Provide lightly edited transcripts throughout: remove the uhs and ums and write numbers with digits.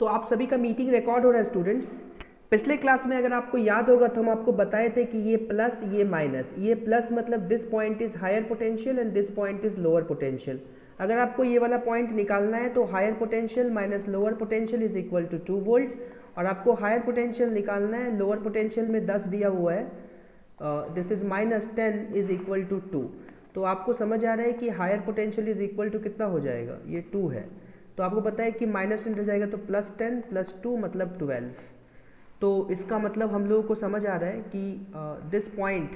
तो आप सभी का मीटिंग रिकॉर्ड हो रहा है स्टूडेंट्स। पिछले क्लास में अगर आपको याद होगा तो हम आपको बताए थे कि ये प्लस ये माइनस, ये प्लस मतलब this point is higher potential and this point is lower potential. अगर आपको ये वाला पॉइंट निकालना है तो higher potential minus lower potential is equal to 2 volt, और आपको हायर पोटेंशियल निकालना है, लोअर पोटेंशियल में 10 दिया हुआ है, this is minus 10 is equal to 2। तो आपको समझ आ रहा है कि higher potential is equal to कितना हो जाएगा, ये 2 है। तो आपको पता है कि माइनस 10 जाएगा तो प्लस 10 प्लस 2 मतलब 12। तो इसका मतलब हम लोगों को समझ आ रहा है कि दिस पॉइंट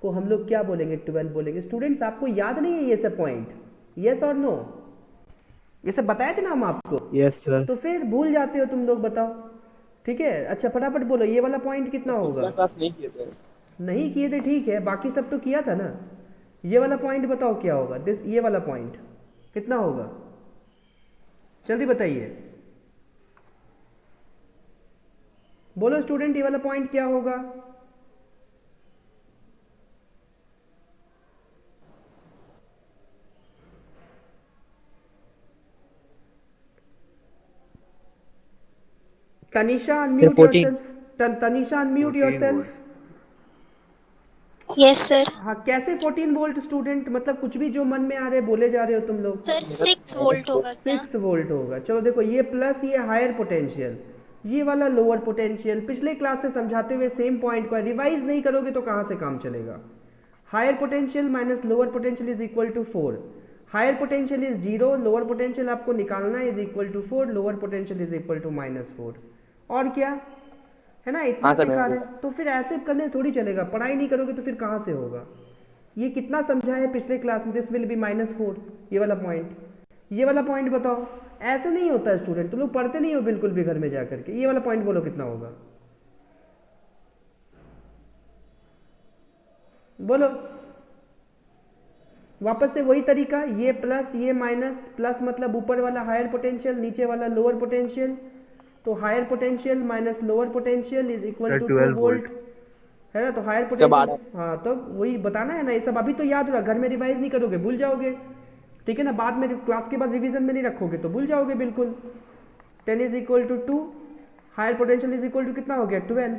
को हम लोग क्या बोलेंगे, 12 बोलेंगे। स्टूडेंट्स आपको याद नहीं है ये सब पॉइंट, यस और नो? ये सब बताए थे ना हम आपको? Yes sir. तो फिर भूल जाते हो तुम लोग, बताओ। ठीक है, अच्छा फटाफट बोलो, ये वाला पॉइंट कितना होगा? पिछला क्लास नहीं किए थे। नहीं किए थे, ठीक है, बाकी सब तो किया था ना। ये वाला पॉइंट बताओ क्या होगा, दिस ये वाला पॉइंट कितना होगा, जल्दी बताइए। बोलो स्टूडेंट, ये वाला पॉइंट क्या होगा? Tanisha sir unmute 14। Yourself, Tanisha unmute 14 volt. Yourself. Yes sir. हाँ, कैसे 14 वोल्ट स्टूडेंट? मतलब कुछ भी जो मन में आ रहे बोले जा रहे हो तुम लोग। सर मेरा 6 माइनस वोल्ट होगा क्या? 6 वोल्ट होगा। चलो देखो, ये प्लस, ये हायर पोटेंशियल, ये वाला लोअर पोटेंशियल। पिछले क्लास से समझाते हुए सेम पॉइंट को रिवाइज नहीं करोगे तो कहाँ से काम चलेगा। Higher potential minus lower potential is equal to 4। Higher potential is 0, lower potential आपको निकालना is equal to 4, lower potential is equal to -4। और क्या है ना, इतना हाँ सर, सिखा मैं रहे। तो फिर ऐसे करने थोड़ी चलेगा, पढ़ाई नहीं करोगे तो फिर कहाँ से होगा। ये कितना समझा है पिछले क्लास में, दिस विल बी -4, ये वाला पॉइंट। ये वाला पॉइंट बताओ। ऐसे नहीं होता है स्टूडेंट, तुम लोग पढ़ते नहीं हो बिल्कुल भी घर में जा करके। ये वाला पॉइंट बोलो कितना होगा, बोलो। वापस से वही तरीका, ये प्लस ये माइनस, प्लस मतलब ऊपर वाला हायर पोटेंशियल, नीचे वाला लोअर पोटेंशियल। तो higher potential minus lower potential is equal sir to 2 12 volt, volt. है ना। तो हायर सब आ पोटेंशियल, रहा हाँ तब वही बताना है ना। ये सब अभी तो याद रहा, घर में रिवाइज नहीं करोगे भूल जाओगे, ठीक है ना। बाद में क्लास के बाद रिवीजन में नहीं रखोगे तो भूल जाओगे बिल्कुल। 10 is equal to 2, higher potential is equal to कितना हो गया, 12।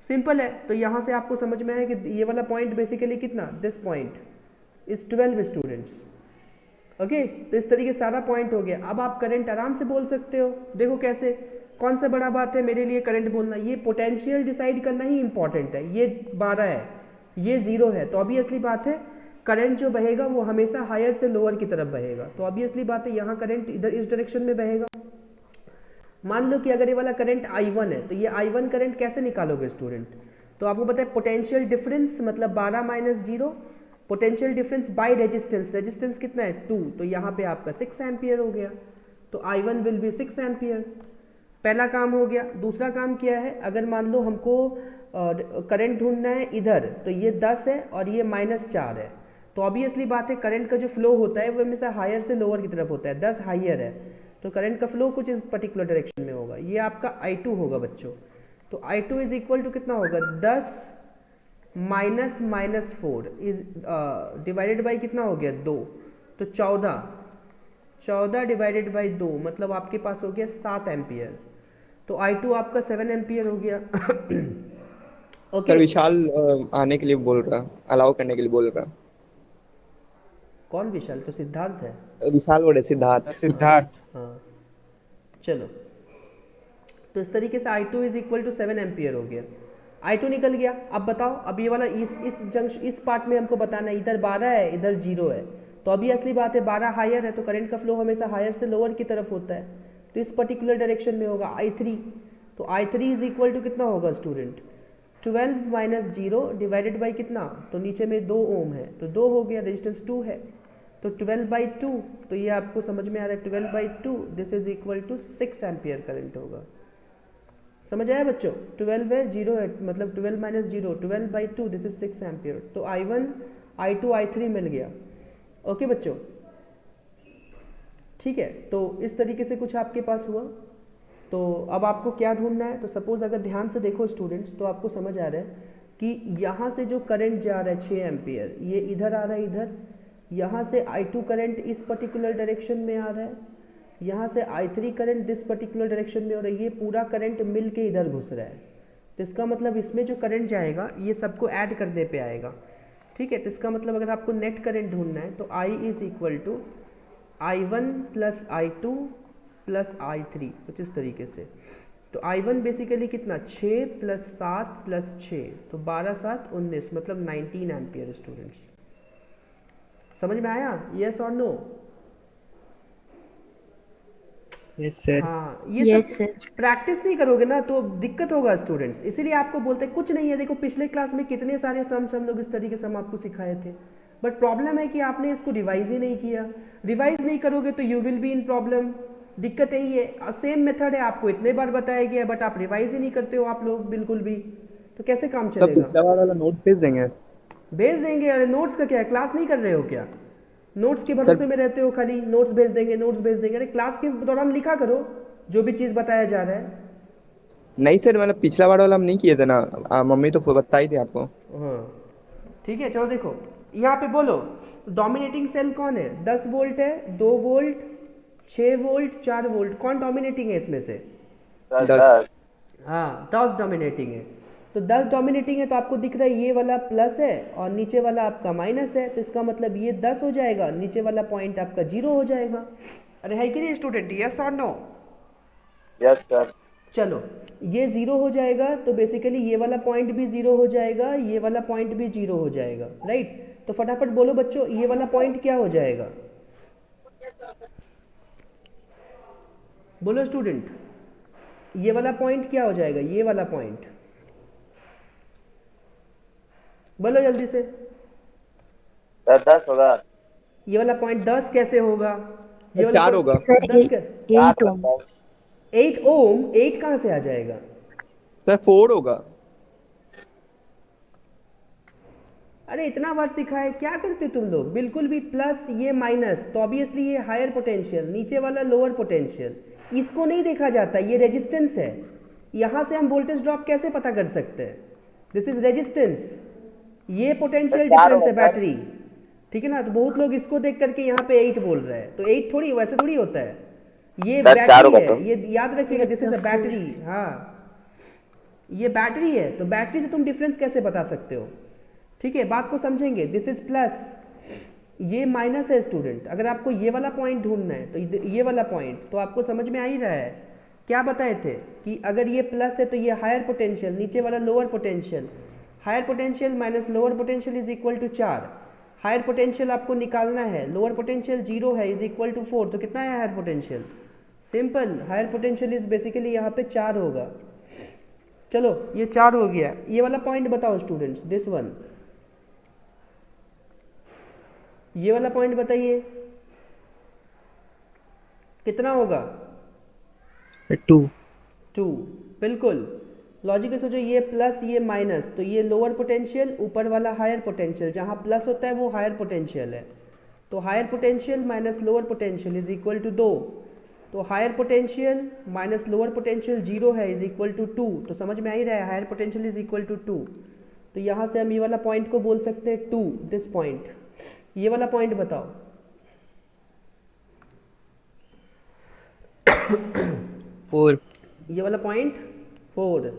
सिंपल है। तो यहाँ से आपको समझ में आया कि ये वाला पॉइंट बेसिकली कितना, this point is 12 students. Okay, तो इस तरीके से सारा पॉइंट हो गया। अब आप करंट आराम से बोल सकते हो। देखो कैसे, कौन सा बड़ा बात है मेरे लिए करंट बोलना, ये पोटेंशियल डिसाइड करना ही इंपॉर्टेंट है। ये 12 है, ये 0 है, तो ऑब्वियसली बात है करंट जो बहेगा वो हमेशा हायर से लोअर की तरफ बहेगा। तो ऑब्वियसली बात है यहाँ करंट इधर इस डायरेक्शन में बहेगा। मान लो कि अगर ये वाला करंट I1 है, तो ये I1 करंट कैसे निकालोगे स्टूडेंट? तो आपको पता है पोटेंशियल डिफरेंस मतलब 12 minus 0, potential difference by resistance, resistance कितना है 2, तो यहाँ पे आपका 6 एम्पियर हो गया। तो I1 विल बी 6 एम्पियर। पहला काम हो गया। दूसरा काम क्या है, अगर मान लो हमको करंट ढूंढना है इधर, तो ये 10 है और ये -4 है। तो ऑब्वियसली बात है करंट का जो फ्लो होता है वो हमेशा हायर से लोअर की तरफ होता है। 10 हायर है तो करंट का फ्लो कुछ इस पर्टिकुलर डायरेक्शन में होगा। ये आपका I2 होगा बच्चों। तो I2 इज इक्वल टू कितना होगा, 10 माइनस -4 इज डिवाइडेड बाई कितना हो गया 2, तो 14 डिवाइडेड बाई 2 मतलब आपके पास हो गया 7 एम्पियर। तो I2 आपका 7 एम्पियर हो गया। ओके सर विशाल आने के लिए बोल रहा, अलाउ करने के लिए बोल रहा। कौन विशाल? तो सिद्धार्थ है। विशाल बोले सिद्धार्थ। सिद्धार्थ। हाँ चलो, तो इस तरीके से I2 is equal to 7 ampere हो गया। I2 निकल गया। अब बताओ, अब ये वाला इस जंक्शन इस पार्ट में हमको बताना है, इधर 12 है इधर 0 है। तो अभी असली बात है 12 हायर है तो करंट का फ्लो हमेशा हायर से लोअर की तरफ होता है। तो इस पर्टिकुलर डायरेक्शन में होगा I3। तो I3 इज इक्वल टू कितना होगा स्टूडेंट, 12 माइनस 0 डिवाइडेड बाई कितना, तो नीचे में 2 ओम है तो 2 हो गया, रेजिस्टेंस 2 है तो 12/2। तो ये आपको समझ में आ रहा है 12/2 this is equal to 6 ampere current होगा। समझ आया बच्चों? 12 है 0 है मतलब 12 माइनस 0, 12/2 दिस इज 6 एम्पियर। तो I1 I2 I3 मिल गया। ओके बच्चों, ठीक है। तो इस तरीके से कुछ आपके पास हुआ। तो अब आपको क्या ढूंढना है, तो सपोज अगर ध्यान से देखो स्टूडेंट्स तो आपको समझ आ रहा है कि यहाँ से जो करंट जा रहा है 6 एम्पियर, ये इधर आ रहा है इधर, यहाँ से I2 करंट इस पर्टिकुलर डायरेक्शन में आ रहा है, यहाँ से I3 current this particular direction में और ये पूरा करंट मिल के इधर घुस रहा है, तो इसका मतलब इसमें जो करंट जाएगा ये सबको ऐड करने पे आएगा, ठीक है। तो इसका मतलब अगर आपको नेट करंट ढूंढना है तो I is equal to I1 plus I2 plus I3, कुछ इस तरीके से। तो I1 बेसिकली कितना, 6 प्लस 7 प्लस 6, तो 12 7 19, मतलब 19 एम्पियर स्टूडेंट्स। समझ में आया, यस और नो? Yes sir. हाँ, ये यस सब सर। प्रैक्टिस नहीं करोगे ना तो दिक्कत होगा स्टूडेंट्स, इसीलिए आपको बोलते हैं कुछ नहीं है। देखो पिछले क्लास में कितने सारे सम्स हम लोग इस तरीके से हम आपको सिखाए थे, बट प्रॉब्लम है कि आपने इसको रिवाइज ही नहीं किया। रिवाइज नहीं करोगे तो you will be in problem, दिक्कत यही है। सेम मेथड है, आपको इतने बार बताया गया बट आप रिवाइज ही नहीं करते हो आप लोग बिल्कुल भी, तो कैसे काम सब चलेगा? पिछला वाला नोट भेज देंगे भेज देंगे। अरे नोट्स का क्या है, क्लास नहीं कर रहे हो क्या? नोट्स के सर। भरोसे में रहते हो खाली, नोट्स भेज देंगे नोट्स भेज देंगे। अरे क्लास के दौरान लिखा करो जो भी चीज़ बताया जा रहा है। नहीं सर, मतलब पिछला वाला हम नहीं किए थे ना, मम्मी तो बताई थी आपको। हाँ ठीक है, चलो देखो यहाँ पे बोलो डोमिनेटिंग सेल कौन है? 10 वोल्ट है, 2 वोल्ट, 6 वोल्ट, 4 वोल्ट, कौन डोमिनेटिंग है इसमें से? 10। हाँ 10 डोमिनेटिंग है। तो 10 डोमिनेटिंग है तो आपको दिख रहा है ये वाला प्लस है और नीचे वाला आपका माइनस है, तो इसका मतलब ये 10 हो जाएगा, नीचे वाला पॉइंट आपका 0 हो जाएगा। अरे है कि नहीं स्टूडेंट, यस और नो? Yes sir. चलो ये 0 हो जाएगा तो बेसिकली ये वाला पॉइंट भी 0 हो जाएगा, ये वाला पॉइंट भी 0 हो जाएगा, राइट। तो फटाफट बोलो बच्चों ये वाला पॉइंट क्या हो जाएगा? बोलो स्टूडेंट, ये वाला पॉइंट क्या हो जाएगा? ये वाला पॉइंट बोलो जल्दी से। 10 होगा। ये वाला पॉइंट 10 कैसे होगा? ये वाला 4 होगा सर 10 का 8 ओम। 8 ओम, 8 कहाँ से आ जाएगा? सर। 4 होगा। अरे इतना बार सिखाए, क्या करते तुम लोग? बिल्कुल भी प्लस ये माइनस, तो ऑब्वियसली ये हायर पोटेंशियल, नीचे वाला लोअर पोटेंशियल, इसको नहीं देखा जाता, ये रेजिस्टेंस है। यहाँ से हम वोल्टेज ड्रॉप कैसे पता कर सकते हैं? दिस इज रेजिस्टेंस, ये पोटेंशियल डिफरेंस है बैटरी, ठीक है ना। तो बहुत लोग इसको देख करके यहाँ पे 8 बोल रहे हैं, तो 8 थोड़ी वैसे थोड़ी होता है, ये बैटरी है, ये याद रखिएगा, दिस इज अ बैटरी। हाँ ये बैटरी है, तो बैटरी से तुम डिफरेंस कैसे बता सकते हो? ठीक है, बात को समझेंगे। दिस इज प्लस, ये माइनस है स्टूडेंट। अगर आपको ये वाला पॉइंट ढूंढना है तो ये वाला पॉइंट तो आपको समझ में आ ही रहा है। क्या बताए थे कि अगर ये प्लस है तो ये हायर पोटेंशियल, नीचे वाला lower potential, higher potential minus lower potential is equal to 4। Higher potential आपको निकालना है, लोअर पोटेंशियल 0 है, इज इक्वल टू 4, तो कितना है higher potential? Simple, higher potential is basically यहाँ पे 4 होगा। चलो ये 4 हो गया। ये वाला पॉइंट बताओ स्टूडेंट्स, दिस वन, ये वाला पॉइंट बताइए कितना होगा? 2। बिल्कुल लॉजिकल सोचो, ये प्लस ये माइनस, तो ये लोअर पोटेंशियल, ऊपर वाला हायर पोटेंशियल, जहाँ प्लस होता है वो हायर पोटेंशियल है, तो higher potential minus lower potential is equal to 2। तो higher potential minus lower potential 0 है, इज इक्वल टू 2, तो समझ में आ ही रहा है, higher potential is equal to 2। तो यहाँ से हम ये वाला पॉइंट को बोल सकते हैं 2, दिस पॉइंट। ये वाला पॉइंट बताओ 4। ये वाला पॉइंट 4,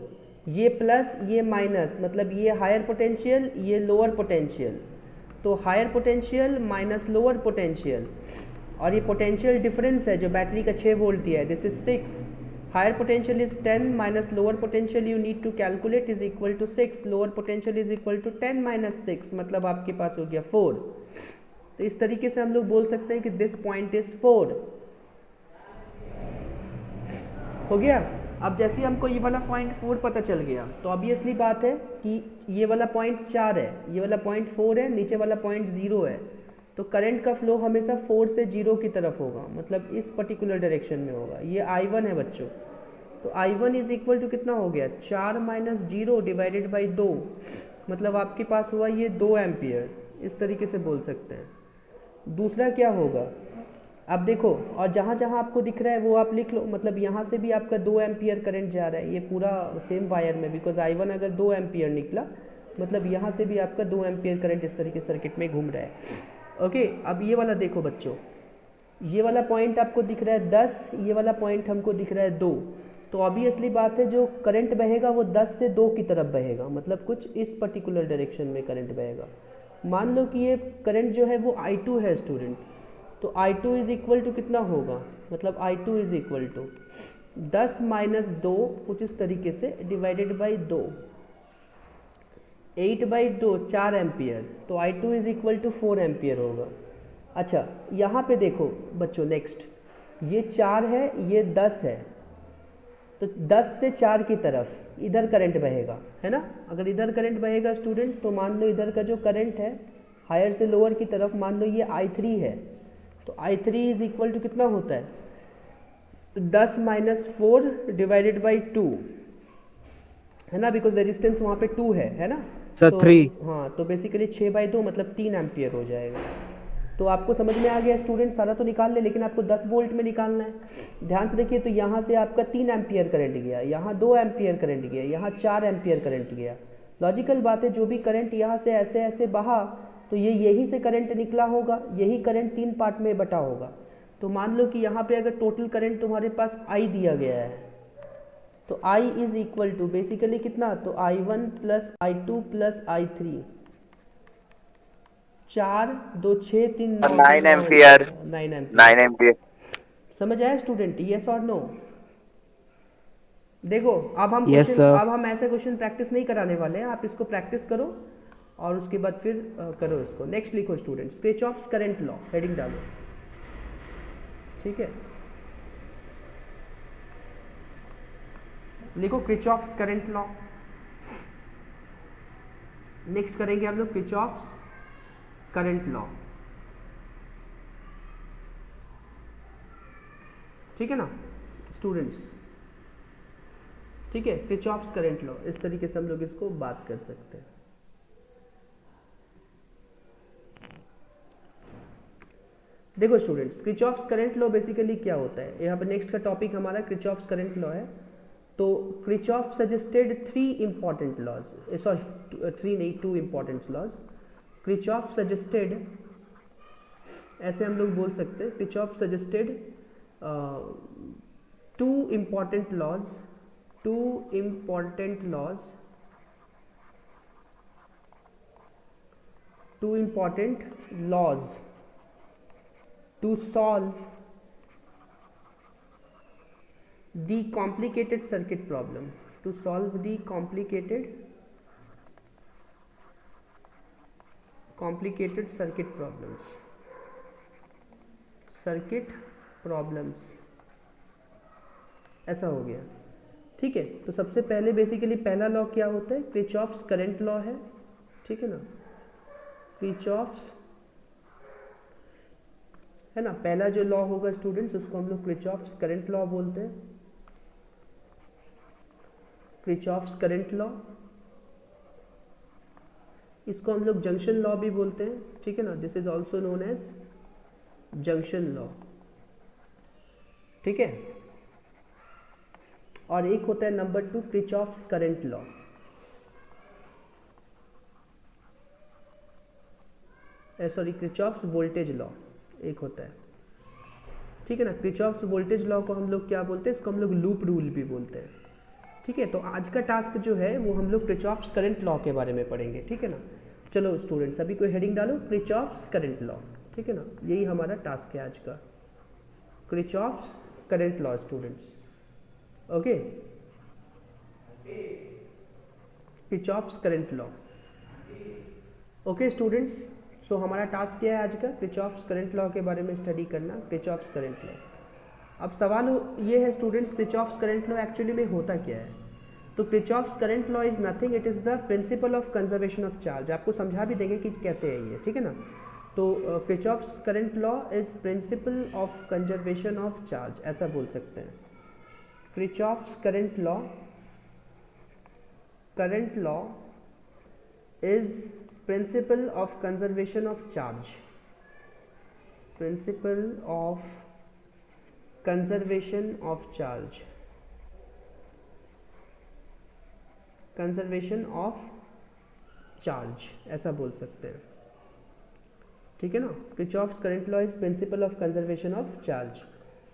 ये प्लस ये माइनस, मतलब ये हायर पोटेंशियल ये लोअर पोटेंशियल, तो higher potential minus lower potential, और ये पोटेंशियल डिफरेंस है जो बैटरी का 6 वोल्ट दिया है, this is 6। Higher potential is 10 minus lower potential you need to calculate is equal to 6, lower potential is equal to 10 minus 6, मतलब आपके पास हो गया 4। तो इस तरीके से हम लोग बोल सकते हैं कि दिस पॉइंट इज 4, हो गया। अब जैसे हमको ये वाला पॉइंट 4 पता चल गया तो ऑब्वियसली बात है कि ये वाला पॉइंट 4 है, ये वाला पॉइंट 4 है, नीचे वाला पॉइंट 0 है, तो करंट का फ्लो हमेशा 4 से 0 की तरफ होगा, मतलब इस पर्टिकुलर डायरेक्शन में होगा। ये I1 है बच्चों, तो I1 इज इक्वल टू कितना हो गया? 4 माइनस 0 डिवाइडेड बाई 2, मतलब आपके पास हुआ ये 2 एम्पियर, इस तरीके से बोल सकते हैं। दूसरा क्या होगा, अब देखो, और जहाँ जहाँ आपको दिख रहा है वो आप लिख लो, मतलब यहाँ से भी आपका 2 एम्पियर करंट जा रहा है, ये पूरा सेम वायर में, बिकॉज I1 अगर 2 एम्पियर निकला मतलब यहाँ से भी आपका 2 एम्पियर करंट इस तरीके सर्किट में घूम रहा है। ओके, अब ये वाला देखो बच्चों, ये वाला पॉइंट आपको दिख रहा है 10, ये वाला पॉइंट हमको दिख रहा है 2, तो ऑब्वियसली बात है जो करंट बहेगा वो 10 से 2 की तरफ बहेगा, मतलब कुछ इस पर्टिकुलर डायरेक्शन में करंट बहेगा। मान लो कि ये करंट जो है वो I2 है स्टूडेंट, तो I2 इज इक्वल टू कितना होगा, मतलब I2 is equal to 10 minus 2 कुछ इस तरीके से डिवाइडेड बाई 2, 8/2 4 एम्पियर, तो I2 is equal to 4 ampere होगा। अच्छा यहाँ पे देखो बच्चों, नेक्स्ट ये 4 है, ये 10 है, तो 10 से 4 की तरफ इधर करंट बहेगा, है ना। अगर इधर करंट बहेगा स्टूडेंट, तो मान लो इधर का जो करंट है हायर से लोअर की तरफ, मान लो ये I3 है, तो I3 इज इक्वल टू कितना होता है, 10 माइनस 4 डिवाइडेड बाई 2, है ना, बिकॉज रेजिस्टेंस वहाँ पे 2 है ना, सर तो 3। हाँ, तो बेसिकली 6/2 मतलब 3 एम्पियर हो जाएगा। तो आपको समझ में आ गया स्टूडेंट, सारा तो निकाल ले, लेकिन आपको 10 वोल्ट में निकालना है। ध्यान से देखिए, तो यहाँ से आपका 3 एम्पियर करंट गया, यहाँ 2 एम्पियर करंट गया, यहाँ 4 एम्पियर करंट गया। लॉजिकल बात है, जो भी करंट यहाँ से ऐसे ऐसे बहा, तो ये यही से करंट निकला होगा, यही करंट 3 पार्ट में बटा होगा। तो मान लो कि यहाँ पे अगर टोटल करंट तुम्हारे पास I दिया गया है, तो I is equal to basically कितना, तो I1 plus I2 plus I3, 4 2 6 3 9 ampere 9 ampere. 9 ampere. समझ आया स्टूडेंट, यस और नो। देखो अब हम Yes, क्वेश्चन, sir. अब हम ऐसे क्वेश्चन प्रैक्टिस नहीं कराने वाले हैं, आप इसको प्रैक्टिस करो और उसके बाद फिर करो इसको। नेक्स्ट लिखो students, Kirchhoff's current law, heading डालो, ठीक है। लिखो किरचॉफ्स करंट लॉ। नेक्स्ट करेंगे हम लोग किरचॉफ्स करंट लॉ, ठीक है ना स्टूडेंट्स, ठीक है। किरचॉफ्स करंट लॉ, इस तरीके से हम लोग इसको बात कर सकते हैं। देखो students, Kirchhoff's current law basically क्या होता है, यहाँ पे नेक्स्ट का टॉपिक हमारा किरचॉफ्स करंट लॉ है। तो Kirchhoff suggested 3 important laws, sorry 3 नहीं 2 इंपॉर्टेंट लॉज। किरचॉफ सजेस्टेड, ऐसे हम लोग बोल सकते हैं, Kirchhoff suggested 2 important laws, 2 important laws, 2 important laws to solve the complicated circuit problem, to solve the complicated circuit problems, ऐसा हो गया, ठीक है। तो सबसे पहले बेसिकली पहला लॉ क्या होता है, किरचॉफ्स करंट लॉ है, ठीक है ना, किरचॉफ्स, है ना। पहला जो लॉ होगा स्टूडेंट्स, उसको हम लोग किरचॉफ्स करंट लॉ बोलते हैं, किरचॉफ्स करंट लॉ। इसको हम लोग जंक्शन लॉ भी बोलते हैं, ठीक है ना, this is also known as junction law, ठीक है। और एक होता है number 2 Kirchhoff's current law, sorry Kirchhoff's voltage law एक होता है, ठीक है ना। किरचॉफ्स वोल्टेज लॉ को हम लोग क्या बोलते हैं, इसको हम लोग लूप रूल भी बोलते हैं, ठीक है। तो आज का टास्क जो है वो हम लोग किरचॉफ्स करंट लॉ के बारे में पढ़ेंगे, ठीक है ना। चलो स्टूडेंट्स, अभी कोई हेडिंग डालो, किरचॉफ्स करंट लॉ, ठीक है ना, यही हमारा टास्क है आज का, Kirchhoff's current law students, okay. Kirchhoff's current law, okay students. So हमारा टास्क क्या है आज का, किरचॉफ्स करंट लॉ के बारे में स्टडी करना, किरचॉफ्स करंट लॉ। अब सवाल ये है students, Kirchhoff's current law actually में होता क्या है। तो Kirchhoff's current law is nothing, it is the principle of conservation of charge. आपको समझा भी देंगे कि कैसे है ये, ठीक है ना। तो Kirchhoff's current law is principle of conservation of charge, ऐसा बोल सकते हैं। Kirchhoff's current law is principle of conservation of charge, principle of conservation of charge, conservation of charge, ऐसा बोल सकते हैं, ठीक है ना। Kirchhoff's current law is principle of conservation of charge.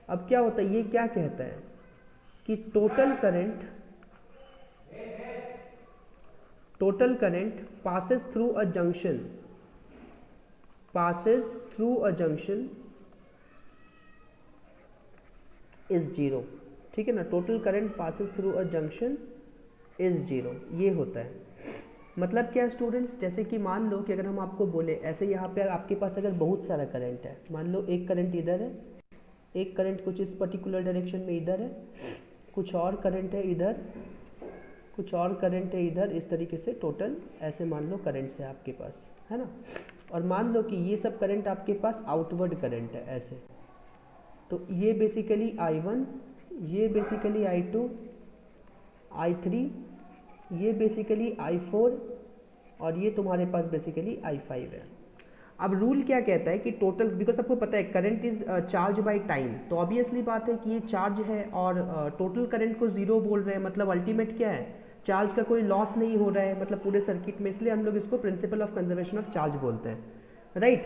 अब क्या होता है, ये क्या कहता है कि total current passes through a junction is zero. ठीक है ना, total current passes through a junction is zero, ये होता है। मतलब क्या स्टूडेंट्स, जैसे कि मान लो कि अगर हम आपको बोले ऐसे, यहाँ पे आपके पास अगर बहुत सारा करंट है, मान लो एक करंट इधर है, एक करंट कुछ इस पर्टिकुलर डायरेक्शन में इधर है, कुछ और करंट है इधर, कुछ और करंट है इधर, इस तरीके से टोटल ऐसे मान लो करंट्स है आपके पास, है ना। और मान लो कि ये सब करंट आपके पास आउटवर्ड करंट है ऐसे, तो ये बेसिकली I1, ये बेसिकली I2, I3, ये बेसिकली I4 और ये तुम्हारे पास बेसिकली I5 है। अब रूल क्या कहता है कि टोटल, बिकॉज आपको पता है current is charge by time, तो ऑब्वियसली बात है कि ये चार्ज है और टोटल करंट को जीरो बोल रहे हैं, मतलब अल्टीमेट क्या है, चार्ज का कोई लॉस नहीं हो रहा है, मतलब पूरे सर्किट में, इसलिए हम लोग इसको principle of conservation of charge बोलते हैं, राइट।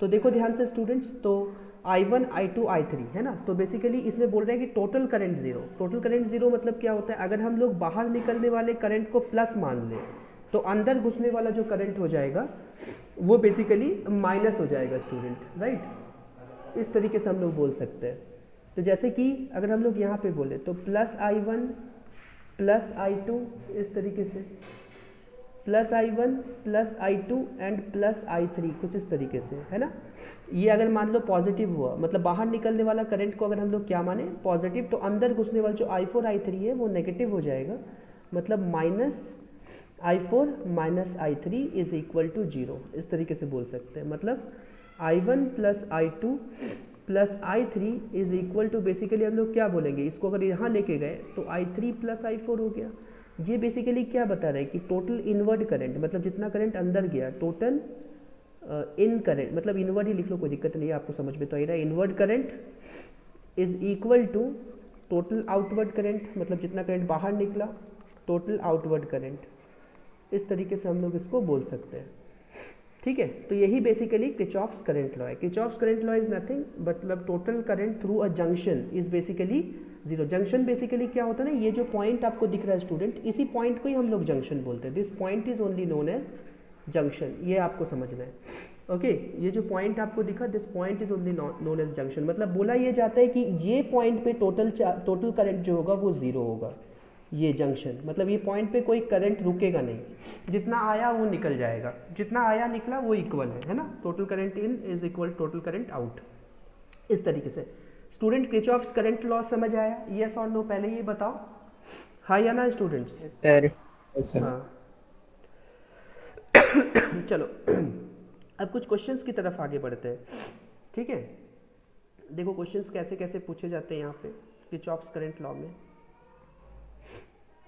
तो देखो ध्यान से स्टूडेंट्स, तो I1, I2, I3 है ना, तो बेसिकली इसमें बोल रहे हैं कि total current zero. Total current zero मतलब क्या होता है, अगर हम लोग बाहर निकलने वाले करंट को प्लस मान लें तो अंदर घुसने वाला जो करंट हो जाएगा वो बेसिकली माइनस हो जाएगा स्टूडेंट, राइट। इस तरीके से हम लोग बोल सकते हैं। तो जैसे कि अगर हम लोग यहाँ पे बोले तो प्लस I1 प्लस I2, इस तरीके से plus I1 plus I2 and plus I3, कुछ इस तरीके से, है ना। ये अगर मान लो पॉजिटिव हुआ, मतलब बाहर निकलने वाला करंट को अगर हम लोग क्या माने, पॉजिटिव, तो अंदर घुसने वाला जो I4 I3 है वो नेगेटिव हो जाएगा, मतलब minus I4 minus I3 is equal to zero, इस तरीके से बोल सकते हैं। मतलब I1 plus I2 plus I3 is equal to, basically हम लोग क्या बोलेंगे, इसको अगर यहाँ लेके गए तो I3 प्लस I4 हो गया। ये बेसिकली क्या बता रहा है कि टोटल इनवर्ड करंट, मतलब जितना करंट अंदर गया, टोटल इन करंट, मतलब इनवर्ड ही लिख लो, कोई दिक्कत नहीं है, आपको समझ में तो आ रहा है। Inward current is equal to total outward current, मतलब जितना करंट बाहर निकला, टोटल आउटवर्ड करंट, इस तरीके से हम लोग इसको बोल सकते हैं, ठीक है। तो यही बेसिकली किरचॉफ्स करंट लॉ है। Kirchhoff's current law is nothing मतलब total current through a junction is basically zero. Junction basically क्या होता है ना, ये जो पॉइंट आपको दिख रहा है स्टूडेंट, इसी पॉइंट को ही हम लोग जंक्शन बोलते हैं। This point is only known as junction, ये आपको समझना है, ओके। ये जो पॉइंट आपको दिखा, this point is only known as junction, मतलब बोला ये जाता है कि ये पॉइंट पे टोटल करंट जो होगा वो जीरो होगा, ये जंक्शन, मतलब ये पॉइंट पे कोई करंट रुकेगा नहीं, जितना आया वो निकल जाएगा, जितना आया निकला वो इक्वल है ना। Total current in is equal total current out, इस तरीके से। स्टूडेंट किरचॉफ्स करंट लॉ समझ आया, यस और नो, पहले ये बताओ, हाँ या ना स्टूडेंट्स? सर हाँ चलो अब कुछ क्वेश्चंस की तरफ आगे बढ़ते हैं, ठीक है। देखो क्वेश्चंस कैसे कैसे पूछे जाते हैं यहाँ पे किरचॉफ्स करंट लॉ में।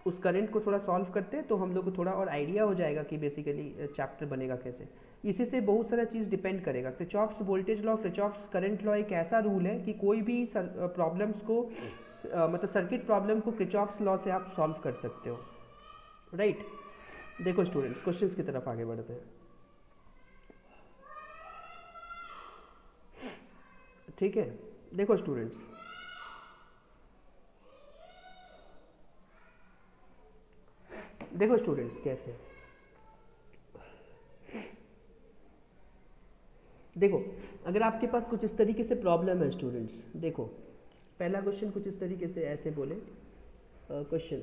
उस करंट को थोड़ा सॉल्व करते हैं तो हम लोग को थोड़ा और आइडिया हो जाएगा कि बेसिकली चैप्टर बनेगा कैसे। इसी से बहुत सारा चीज़ डिपेंड करेगा। Kirchhoff's voltage law, Kirchhoff's current law एक ऐसा रूल है कि कोई भी प्रॉब्लम्स को मतलब सर्किट प्रॉब्लम को किरचॉफ्स लॉ से आप सॉल्व कर सकते हो, राइट। देखो स्टूडेंट्स क्वेश्चंस की तरफ आगे बढ़ते हैं, ठीक है। देखो स्टूडेंट्स, देखो स्टूडेंट्स कैसे, देखो अगर आपके पास कुछ इस तरीके से प्रॉब्लम है स्टूडेंट्स, देखो पहला क्वेश्चन कुछ इस तरीके से ऐसे बोले क्वेश्चन,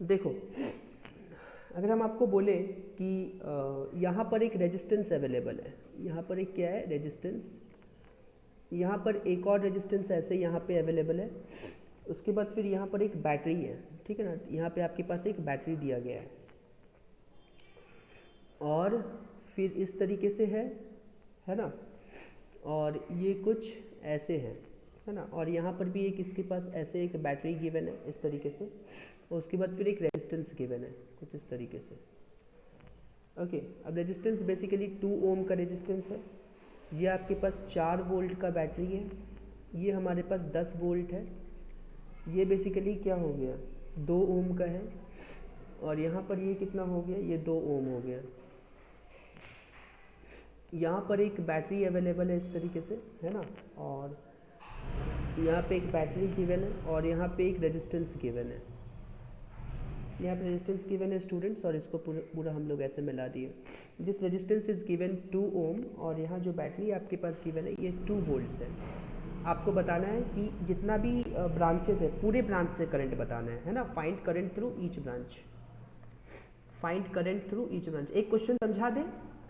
देखो अगर हम आपको बोले कि यहाँ पर एक रेजिस्टेंस अवेलेबल है, यहाँ पर एक क्या है रेजिस्टेंस, यहाँ पर एक और रेजिस्टेंस ऐसे यहाँ पे अवेलेबल है, उसके बाद फिर यहाँ पर एक बैटरी है, ठीक है ना, यहाँ पे आपके पास एक बैटरी दिया गया है, और फिर इस तरीके से है ना, और ये कुछ ऐसे है ना, और यहाँ पर भी एक इसके पास ऐसे एक बैटरी गिवन है इस तरीके से, और उसके बाद फिर एक रेजिस्टेंस गिवन है कुछ इस तरीके से, ओके। अब रेजिस्टेंस बेसिकली 2 ओम का रेजिस्टेंस है, ये आपके पास 4 वोल्ट का बैटरी है, ये हमारे पास 10 वोल्ट है, ये बेसिकली क्या हो गया 2 ओम का है, और यहाँ पर ये कितना हो गया, ये 2 ओम हो गया, यहाँ पर एक बैटरी अवेलेबल है इस तरीके से, है ना, और यहाँ पे एक बैटरी गिवन है और यहाँ पे एक रेजिस्टेंस गिवन है। यहाँ पे रेजिस्टेंस गिवन है स्टूडेंट्स, और इसको पूरा हम लोग ऐसे मिला दिए। दिस रेजिस्टेंस इज गिवन 2 ओम, और यहाँ जो बैटरी आपके पास गिवन है ये 2 वोल्ट्स है। आपको बताना है कि जितना भी ब्रांचेस है पूरे ब्रांच से करंट बताना है ना। Find current through each branch, find current through each branch. एक क्वेश्चन समझा दें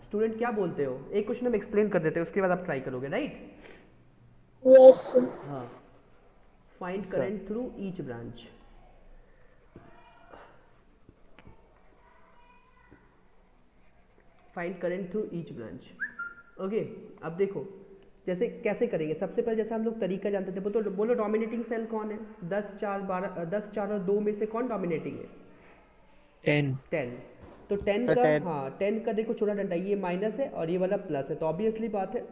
स्टूडेंट, क्या बोलते हो? एक क्वेश्चन हम एक्सप्लेन कर देते हैं, उसके बाद आप ट्राई करोगे, राइट? यस। हाँ, find current through each branch. Find current through each branch. Okay, अब देखो जैसे कैसे करेंगे। सबसे पहले जैसे हम लोग तरीका जानते थे, बोलो डोमिनेटिंग सेल कौन है? 10 4 और 2 में से कौन डोमिनेटिंग है? 10। तो 10 का 10। हाँ 10 का देखो छोटा डंडा, ये माइनस है और ये वाला प्लस है, तो ऑब्वियसली बात है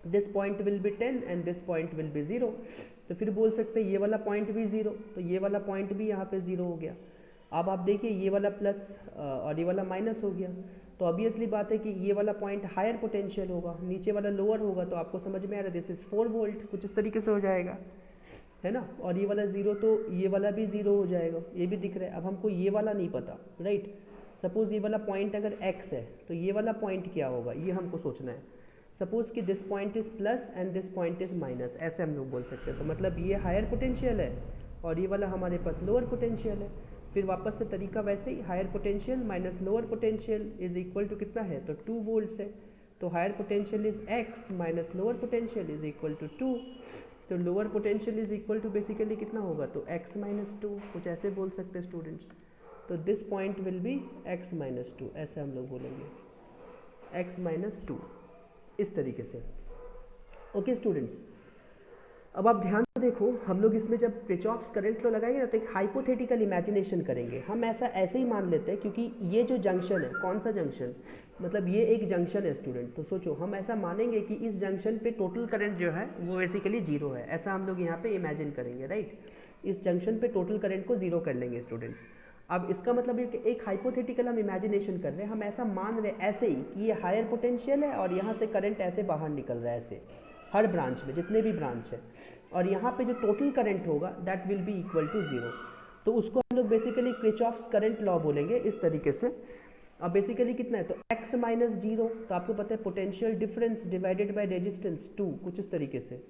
this point will be 10 and this point will be 0। तो फिर बोल सकते हैं ये वाला पॉइंट भी 0, तो ये वाला पॉइंट भी यहाँ पे 0 हो गया। अब आप देखिए ये वाला प्लस और ये वाला माइनस हो गया, तो ऑब्वियसली बात है कि ये वाला पॉइंट हायर पोटेंशियल होगा, नीचे वाला लोअर होगा। तो आपको समझ में आ रहा है दिस इज 4 वोल्ट, कुछ इस तरीके से हो जाएगा, है ना। और ये वाला 0 तो ये वाला भी 0 हो जाएगा, ये भी दिख रहा है। अब हमको ये वाला नहीं पता, राइट। सपोज ये वाला पॉइंट अगर x है तो ये वाला पॉइंट क्या होगा, ये हमको सोचना है। सपोज कि this point is plus and this point is minus, ऐसे हम लोग बोल सकते हैं। तो मतलब ये हायर पोटेंशियल है और ये वाला हमारे पास लोअर पोटेंशियल है। फिर वापस से तरीका वैसे ही, higher potential minus lower potential is equal to कितना है, तो 2 वोल्ट्स है। तो higher potential is x minus lower potential is equal to 2। तो lower potential is equal to basically कितना होगा, तो x माइनस 2, कुछ ऐसे बोल सकते हैं स्टूडेंट्स। तो this point will be x minus 2, ऐसे हम लोग बोलेंगे x माइनस 2, इस तरीके से। ओके स्टूडेंट्स, अब आप ध्यान से देखो, हम लोग इसमें जब किरचॉफ्स करंट लॉ लगाएंगे ना तो एक हाइपोथेटिकल इमेजिनेशन करेंगे। हम ऐसे ही मान लेते हैं, क्योंकि ये जो जंक्शन है, कौन सा जंक्शन, मतलब ये एक जंक्शन है स्टूडेंट। तो सोचो हम ऐसा मानेंगे कि इस जंक्शन पे टोटल करंट जो है वो बेसिकली 0 है, ऐसा हम लोग यहाँ पे इमेजिन करेंगे, राइट। इस जंक्शन पे टोटल करंट को 0 कर लेंगे स्टूडेंट्स। अब इसका मतलब एक हाइपोथेटिकल हम इमेजिनेशन कर रहे हैं, हम ऐसा मान रहे हैं ऐसे ही कि ये हायर पोटेंशियल है और यहाँ से करंट ऐसे बाहर निकल रहा है, ऐसे हर ब्रांच में, जितने भी ब्रांच है। और यहाँ पे जो टोटल करंट होगा that will be equal to 0। तो उसको हम लोग बेसिकली किरचॉफ्स करंट लॉ बोलेंगे इस तरीके से। अब बेसिकली कितना है, तो x माइनस 0, तो आपको पता है potential difference divided by resistance 2, कुछ इस तरीके से।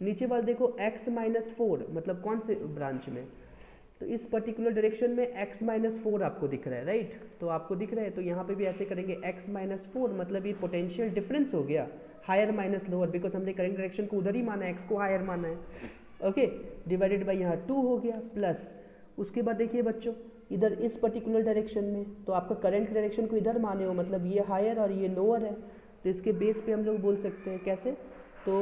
नीचे वाले देखो x माइनस 4, मतलब कौन से ब्रांच में, तो इस पर्टिकुलर डायरेक्शन में x माइनस 4 आपको दिख रहा है, राइट। तो आपको दिख रहा है, तो यहाँ पे भी ऐसे करेंगे x माइनस 4, मतलब ये पोटेंशियल डिफरेंस हो गया, हायर माइनस लोअर, बिकॉज हमने करंट डायरेक्शन को उधर ही माना है, x को हायर माना है। ओके, डिवाइडेड बाय यहाँ 2 हो गया, प्लस उसके बाद देखिए बच्चों इधर इस पर्टिकुलर डायरेक्शन में, तो आपका करंट डायरेक्शन को इधर माने हो, मतलब ये हायर और ये लोअर है। तो इसके बेस पे हम लोग बोल सकते हैं कैसे, तो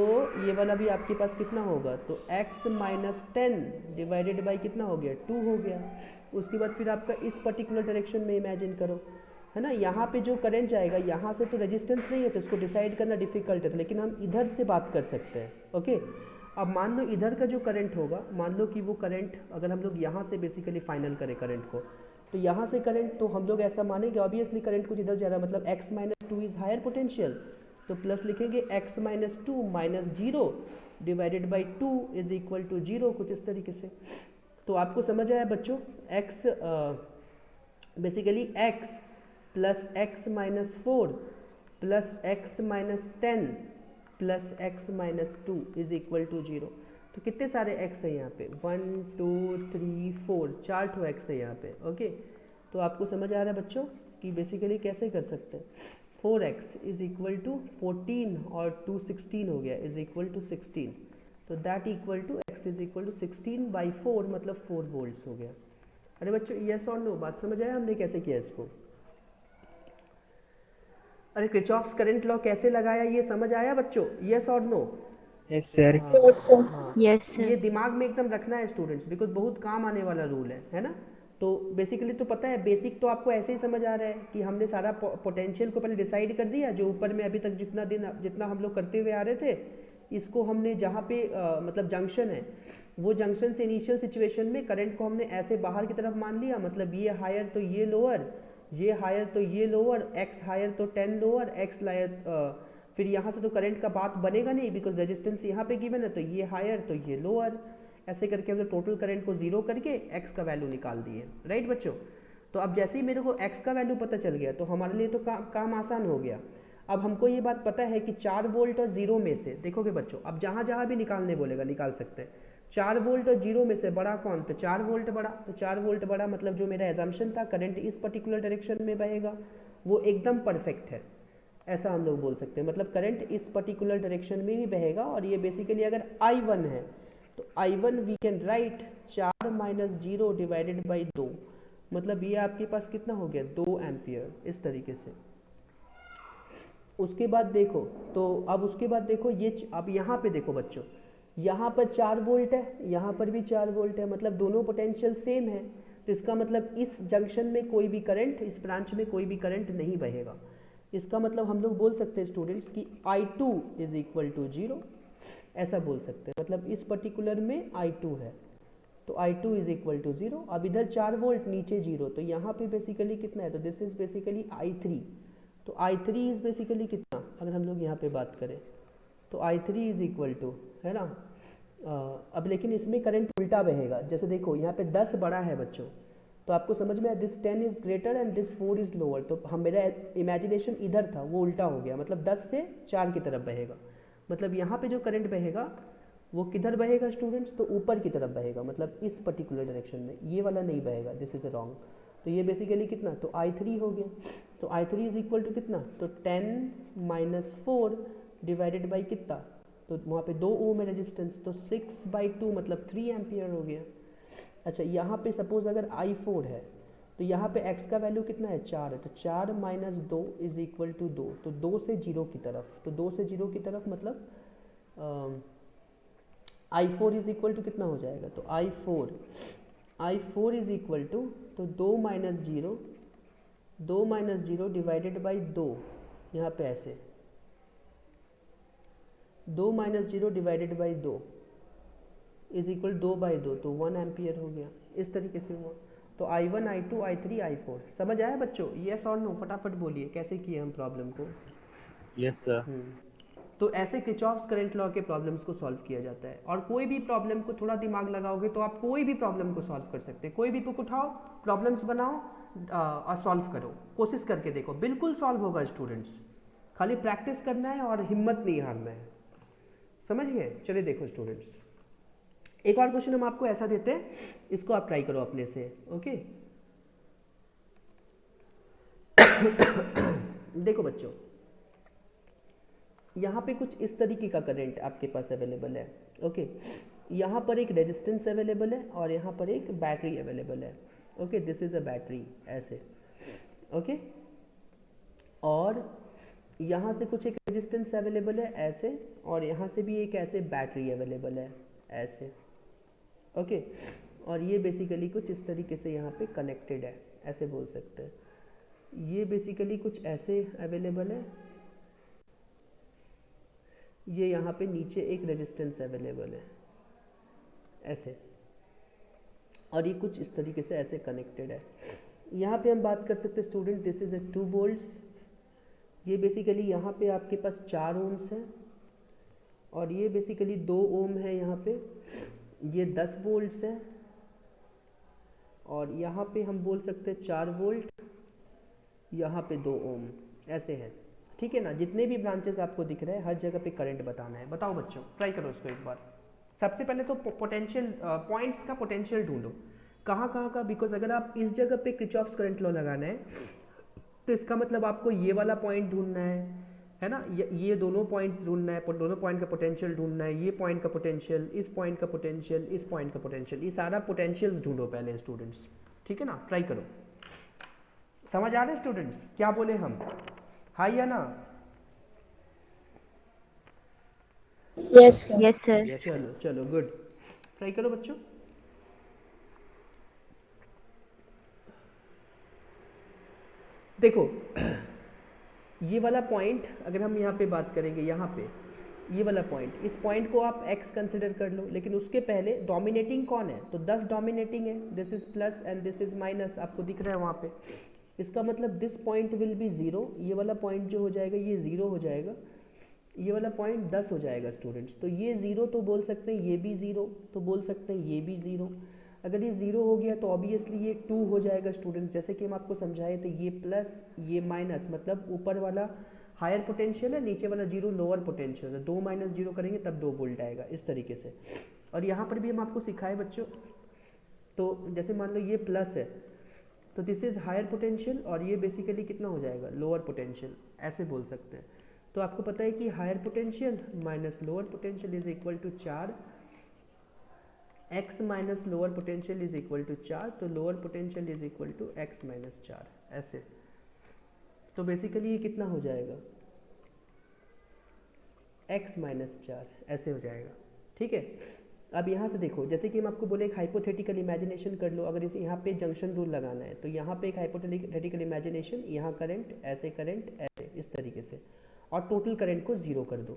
ये वाला भी आपके पास कितना होगा, तो x माइनस 10 डिवाइडेड बाई कितना हो गया, 2 हो गया। उसके बाद फिर आपका इस पर्टिकुलर डायरेक्शन में इमेजिन करो, है ना। यहाँ पे जो करंट जाएगा, यहाँ से तो रेजिस्टेंस नहीं है तो इसको डिसाइड करना डिफिकल्ट है, लेकिन हम इधर से बात कर सकते हैं। ओके, अब मान लो इधर का जो करंट होगा, मान लो कि वो करंट अगर हम लोग यहाँ से बेसिकली फाइनल करें करंट को, तो यहाँ से करंट, तो हम लोग ऐसा मानेंगे ऑब्वियसली करंट कुछ इधर जा रहा है, मतलब x minus 2 is higher potential, तो प्लस लिखेंगे x minus 2 minus 0 divided by 2 is equal to 0, कुछ इस तरीके से। तो आपको समझ आया बच्चों, x basically x plus x minus 4 plus x minus 10 plus x minus 2 is equal to 0। तो कितने सारे x है यहाँ पे, 1 2 3 4, 4 ठो x है यहाँ पे। ओके, तो आपको समझ आ रहा है बच्चों कि बेसिकली कैसे कर सकते हैं। 4x इज इक्वल टू 14 और 2 16 हो गया, इज इक्वल टू 16, तो that equal to x is equal to 16 by 4, मतलब 4 वोल्ट्स हो गया। अरे बच्चों यस और नो, बात समझ आया हमने कैसे किया इसको? अरे किरचॉफ्स करंट लॉ कैसे लगाया ये समझ आया बच्चों, यस और नो? Yes sir. हाँ, यस सर। ये दिमाग में एकदम रखना है स्टूडेंट्स, बिकॉज बहुत काम आने वाला रूल है ना। तो बेसिकली तो पता है, बेसिक तो आपको ऐसे ही समझ आ रहा है कि हमने सारा पोटेंशियल को पहले डिसाइड कर दिया, जो ऊपर में अभी तक जितना हम लोग करते हुए आ रहे थे, इसको हमने जहाँ पे मतलब जंक्शन है, वो जंक्शन से इनिशियल सिचुएशन में करंट को हमने ऐसे बाहर की तरफ मान लिया, मतलब ये हायर तो ये लोअर, ये हायर तो ये लोअर, x हायर तो 10 लोअर, x फिर यहाँ से तो करंट का बात बनेगा नहीं, बिकॉज रेजिस्टेंस यहाँ पे गिवन है, तो ये हायर तो ये लोअर, ऐसे करके हम लोग टोटल करंट को जीरो करके एक्स का वैल्यू निकाल दिए। राइट बच्चों, तो अब जैसे ही मेरे को एक्स का वैल्यू पता चल गया तो हमारे लिए तो काम आसान हो गया। अब हमको ये बात पता है कि 4 वोल्ट और 0 में से, देखोगे बच्चों अब जहाँ जहाँ भी निकालने बोलेगा निकाल सकते हैं। 4 वोल्ट और 0 में से बड़ा कौन, तो 4 वोल्ट बड़ा, तो 4 वोल्ट बड़ा मतलब जो मेरा एजम्पशन था करंट इस पर्टिकुलर डायरेक्शन में बहेगा वो एकदम परफेक्ट है, ऐसा हम लोग बोल सकते हैं। मतलब करंट इस पर्टिकुलर डायरेक्शन में भी बहेगा, और ये बेसिकली अगर I1 है तो I1 we can write 4 - 0 divided by 2, मतलब ये आपके पास कितना हो गया 2 एम्पियर, इस तरीके से। उसके बाद देखो, तो अब उसके बाद देखो ये अब यहाँ पे देखो बच्चों, यहाँ पर 4 वोल्ट है, यहाँ पर भी 4 वोल्ट है, मतलब दोनों पोटेंशियल सेम है, तो इसका मतलब इस जंक्शन में कोई भी करंट, इस ब्रांच में कोई भी करंट नहीं बहेगा। इसका मतलब हम लोग बोल सकते हैं स्टूडेंट्स कि I2 इज इक्वल टू 0, ऐसा बोल सकते हैं। मतलब इस पर्टिकुलर में I2 है तो I2 इज इक्वल टू 0। अब इधर 4 वोल्ट नीचे 0, तो यहाँ पे बेसिकली कितना है, तो दिस इज बेसिकली I3, तो I3 इज बेसिकली कितना, अगर हम लोग यहाँ पे बात करें तो I3 इज इक्वल टू, है ना, अब लेकिन इसमें करंट उल्टा बहेगा। जैसे देखो यहाँ पे 10 बड़ा है बच्चों, तो आपको समझ में, this 10 is greater and this 4 is lower, तो हम मेरा इमेजिनेशन इधर था वो उल्टा हो गया, मतलब 10 से 4 की तरफ बहेगा। मतलब यहाँ पे जो करंट बहेगा वो किधर बहेगा स्टूडेंट्स, तो ऊपर की तरफ बहेगा, मतलब इस पर्टिकुलर डायरेक्शन में, ये वाला नहीं बहेगा, दिस इज रॉन्ग। तो ये बेसिकली कितना, तो I3 हो गया, तो I3 इज इक्वल टू कितना, तो 10 - 4 डिवाइडेड बाई कितना, तो वहाँ पे 2 ओम है रेजिस्टेंस, तो 6/2 मतलब 3 एम्पियर हो गया। अच्छा यहाँ पे सपोज अगर I4 है तो यहाँ पे x का वैल्यू कितना है 4 है, तो 4 - 2 इज इक्वल टू 2, तो 2 से 0 की तरफ, तो 2 से 0 की तरफ मतलब I4 इज इक्वल टू कितना हो जाएगा, तो I4 इज इक्वल टू, तो 2 - 0 डिवाइडेड बाई 2, यहाँ पे ऐसे 2 - 0 डिवाइडेड बाई 2 इज इक्वल 2/2, तो 1 एम्पियर हो गया, इस तरीके से हुआ। तो I1 I2 I3 I4 समझ आया बच्चों, यस और नो, फटाफट बोलिए कैसे किए हम प्रॉब्लम को। Yes sir. तो ऐसे किरचॉफ्स करंट लॉ के प्रॉब्लम्स को सॉल्व किया जाता है, और कोई भी प्रॉब्लम को थोड़ा दिमाग लगाओगे तो आप कोई भी प्रॉब्लम को सॉल्व कर सकते हैं। कोई भी बुक उठाओ, प्रॉब्लम्स बनाओ और सॉल्व करो, कोशिश करके देखो, बिल्कुल सॉल्व होगा स्टूडेंट्स, खाली प्रैक्टिस करना है और हिम्मत नहीं हारना है, समझ गए। चलिए देखो स्टूडेंट्स, एक और क्वेश्चन हम आपको ऐसा देते हैं, इसको आप ट्राई करो अपने से, ओके। देखो बच्चों, यहाँ पे कुछ इस तरीके का करंट आपके पास अवेलेबल है, ओके। यहाँ पर एक रेजिस्टेंस अवेलेबल है और यहाँ पर एक बैटरी अवेलेबल है, okay, this is a battery, ऐसे, ओके। और यहाँ से कुछ एक रेजिस्टेंस अवेलेबल है ऐसे, और यहाँ से भी एक ऐसे बैटरी अवेलेबल है ऐसे, ओके। और ये बेसिकली कुछ इस तरीके से यहाँ पे कनेक्टेड है, ऐसे बोल सकते हैं। ये बेसिकली कुछ ऐसे अवेलेबल है, ये यहाँ पे नीचे एक रेजिस्टेंस अवेलेबल है ऐसे, और ये कुछ इस तरीके से ऐसे कनेक्टेड है। यहाँ पे हम बात कर सकते हैं student, this is a 2 volts, ये बेसिकली यहाँ पे आपके पास 4 ओम्स है, और ये बेसिकली 2 ओम है यहाँ पे, ये 10 वोल्ट्स है, और यहाँ पे हम बोल सकते हैं 4 वोल्ट, यहाँ पे 2 ओम, ऐसे है, ठीक है ना। जितने भी ब्रांचेस आपको दिख रहे हैं हर जगह पे करंट बताना है। बताओ बच्चों, ट्राई करो इसको एक बार। सबसे पहले तो पोटेंशियल पॉइंट्स का पोटेंशियल ढूंढो, कहाँ कहाँ का, बिकॉज अगर आप इस जगह पे किरचॉफ्स करंट लॉ लगाना है तो इसका मतलब आपको ये वाला पॉइंट ढूंढना है ना, ये दोनों पॉइंट्स ढूंढना है, दोनों पॉइंट का पोटेंशियल ढूंढना है, ये पॉइंट का पोटेंशियल, इस पॉइंट का पोटेंशियल, इस पॉइंट का पोटेंशियल, ये सारा पोटेंशियल्स ढूंढो पहले स्टूडेंट्स, ठीक है ना। ट्राई करो, समझ आ रहे हैं स्टूडेंट्स क्या बोले हम, हाई या ना। Yes sir. Yes sir. चलो चलो गुड, ट्राई करो बच्चों। देखो ये वाला पॉइंट अगर हम यहाँ पे बात करेंगे, यहाँ पे ये वाला पॉइंट, इस पॉइंट को आप x कंसिडर कर लो, लेकिन उसके पहले डोमिनेटिंग कौन है, तो 10 डोमिनेटिंग है, this is plus and this is minus, आपको दिख रहा है वहाँ पे। इसका मतलब दिस पॉइंट विल बी 0, ये वाला पॉइंट जो हो जाएगा ये 0 हो जाएगा, ये वाला पॉइंट 10 हो जाएगा स्टूडेंट्स। तो ये 0 तो बोल सकते हैं, ये भी 0 तो बोल सकते हैं, ये भी 0। अगर ये 0 हो गया तो ऑब्वियसली ये 2 हो जाएगा स्टूडेंट्स। जैसे कि हम आपको समझाए थे, ये प्लस ये माइनस, मतलब ऊपर वाला हायर पोटेंशियल है, नीचे वाला 0 लोअर पोटेंशियल है। 2 माइनस 0 करेंगे तब 2 वोल्ट आएगा, इस तरीके से। और यहाँ पर भी हम आपको सिखाए बच्चों, तो जैसे मान लो ये प्लस है तो दिस इज़ हायर पोटेंशियल, और ये बेसिकली कितना हो जाएगा, लोअर पोटेंशियल, ऐसे बोल सकते हैं। तो आपको पता है कि higher potential minus lower potential is equal to 4, x minus lower potential is equal to 4, तो lower potential is equal to x minus 4, ऐसे। तो बेसिकली ये कितना हो जाएगा, x माइनस 4, ऐसे हो जाएगा। ठीक है, अब यहाँ से देखो, जैसे कि हम आपको बोले एक हाइपोथेटिकल इमेजिनेशन कर लो। अगर इसे यहाँ पे जंक्शन रूल लगाना है तो यहाँ पे एक हाइपोथेटिकल इमेजिनेशन, यहाँ करंट ऐसे, इस तरीके से, और टोटल करंट को 0 कर दो।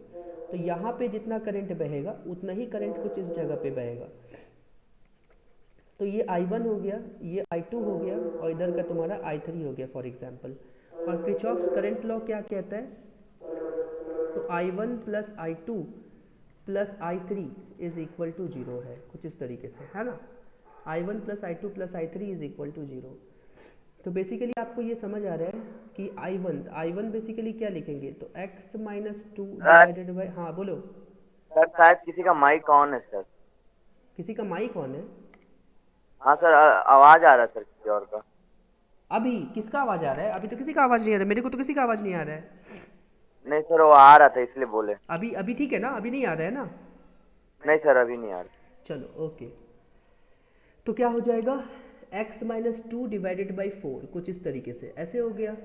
तो यहाँ पे जितना करंट बहेगा उतना ही करंट कुछ इस जगह पे बहेगा। तो ये I1 हो गया, ये I2 हो गया, और इधर का तुम्हारा I3 हो गया फॉर एग्जाम्पल। और किरचॉफ्स करंट लॉ क्या कहता है, तो I1 plus I2 plus I3 is equal to 0 है, कुछ इस तरीके से, है ना। I1 plus I2 plus I3 is equal to 0। तो बेसिकली आपको ये समझ आ रहा है कि I1 बेसिकली क्या लिखेंगे, तो x माइनस 2 डिवाइडेड बाई, हाँ बोलो सर। शायद किसी का माइक ऑन है सर। किसी का माइक ऑन है? हाँ सर, आवाज आ रहा है सर किसी और का। अभी किसका आवाज आ रहा है? अभी तो किसी का आवाज नहीं आ रहा है, मेरे को तो किसी का आवाज नहीं आ रहा है। नहीं सर, वो आ रहा था इसलिए बोले। अभी ठीक है ना, अभी नहीं आ रहा है ना? नहीं सर, अभी नहीं आ रहा। चलो ओके, तो क्या हो जाएगा, x माइनस 2 डिवाइडेड बाई 4, कुछ इस तरीके से, ऐसे हो गया।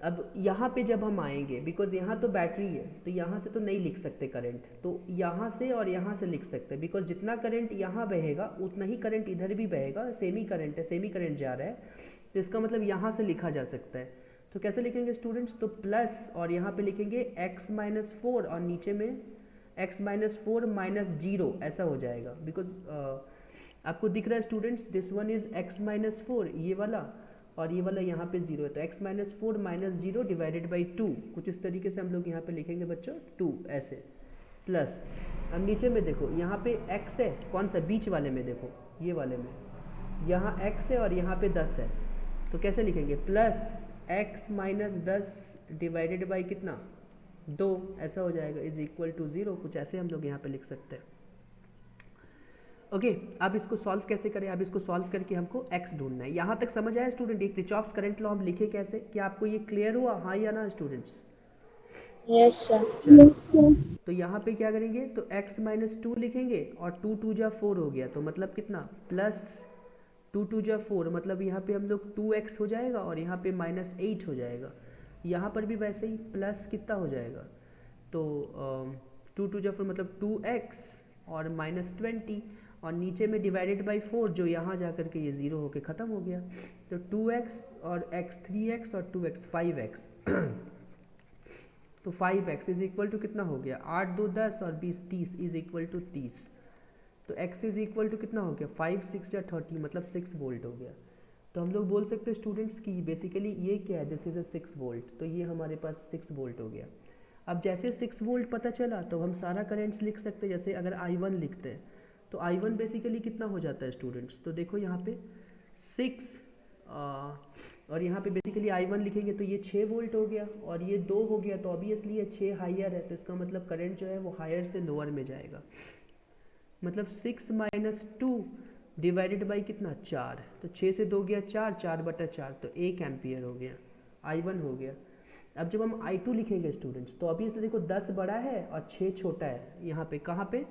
अब यहाँ पे जब हम आएंगे, बिकॉज यहाँ तो बैटरी है तो यहाँ से तो नहीं लिख सकते करंट, तो यहाँ से और यहाँ से लिख सकते हैं, बिकॉज जितना करंट यहाँ बहेगा उतना ही करंट इधर भी बहेगा, सेमी करंट है, सेमी करंट जा रहा है, तो इसका मतलब यहाँ से लिखा जा सकता है। तो कैसे लिखेंगे स्टूडेंट्स, तो प्लस, और यहाँ पे लिखेंगे x माइनस 4, और नीचे में x माइनस 4 माइनस 0, ऐसा हो जाएगा। बिकॉज आपको दिख रहा है students, this one is x minus 4, ये वाला, और ये वाला यहाँ पे 0 है, तो x minus 4 minus 0 divided by 2, कुछ इस तरीके से हम लोग यहाँ पे लिखेंगे बच्चों, 2 ऐसे, प्लस। अब नीचे में देखो, यहाँ पे x है, कौन सा, बीच वाले में देखो, ये वाले में, यहाँ x है और यहाँ पे 10 है, तो कैसे लिखेंगे, plus x minus 10 divided by कितना, 2, ऐसा हो जाएगा, इज इक्वल टू 0, कुछ ऐसे हम लोग यहाँ पे लिख सकते हैं। ओके, अब इसको सॉल्व कैसे करें, अब इसको सॉल्व करके हमको x ढूंढना है। यहाँ तक समझ आया स्टूडेंट, एक किरचॉफ्स करंट लॉ हम लिखे कैसे, क्या आपको ये क्लियर हुआ, हाँ या ना स्टूडेंट्स? Yes sir. तो यहाँ पे क्या करेंगे, तो x माइनस 2 लिखेंगे, और 2 2 जा 4 हो गया, तो मतलब कितना, प्लस 2 2 जा 4, मतलब यहाँ पे हम लोग 2x हो जाएगा, और यहाँ पे माइनस 8 हो जाएगा। यहाँ पर भी वैसे ही प्लस कितना हो जाएगा, तो 2 2 जा 4 मतलब 2x और माइनस 20, और नीचे में डिवाइडेड बाई 4, जो यहाँ जा कर के ये 0 होके ख़त्म हो गया। तो 2x और x 3x और 2x 5x तो 5x इज इक्वल टू कितना हो गया, 8 2 10 और 20 30 इज इक्वल टू 30। तो x इज इक्वल टू कितना हो गया, 5 6 या 30, मतलब 6 वोल्ट हो गया। तो हम लोग बोल सकते हैं स्टूडेंट्स की बेसिकली ये क्या है, दिस इज अ 6 वोल्ट, तो ये हमारे पास 6 वोल्ट हो गया। अब जैसे 6 वोल्ट पता चला तो हम सारा करेंट्स लिख सकते हैं। जैसे अगर I1 लिखते हैं तो I1 बेसिकली कितना हो जाता है स्टूडेंट्स, तो देखो यहाँ पे 6 और यहाँ पे बेसिकली I1 लिखेंगे तो ये 6 वोल्ट हो गया, और ये 2 हो गया, तो ऑब्वियसली ये 6 हायर है, तो इसका मतलब करंट जो है वो हायर से लोअर में जाएगा। मतलब 6 माइनस 2 डिवाइडेड बाई कितना, 4, तो 6 से 2 गया 4, 4/4, तो 1 एम्पियर हो गया, I1 हो गया। अब जब हम I2 लिखेंगे स्टूडेंट्स तो ऑब्वियसली देखो 10 बड़ा है और 6 छोटा है, यहाँ पे कहाँ पे,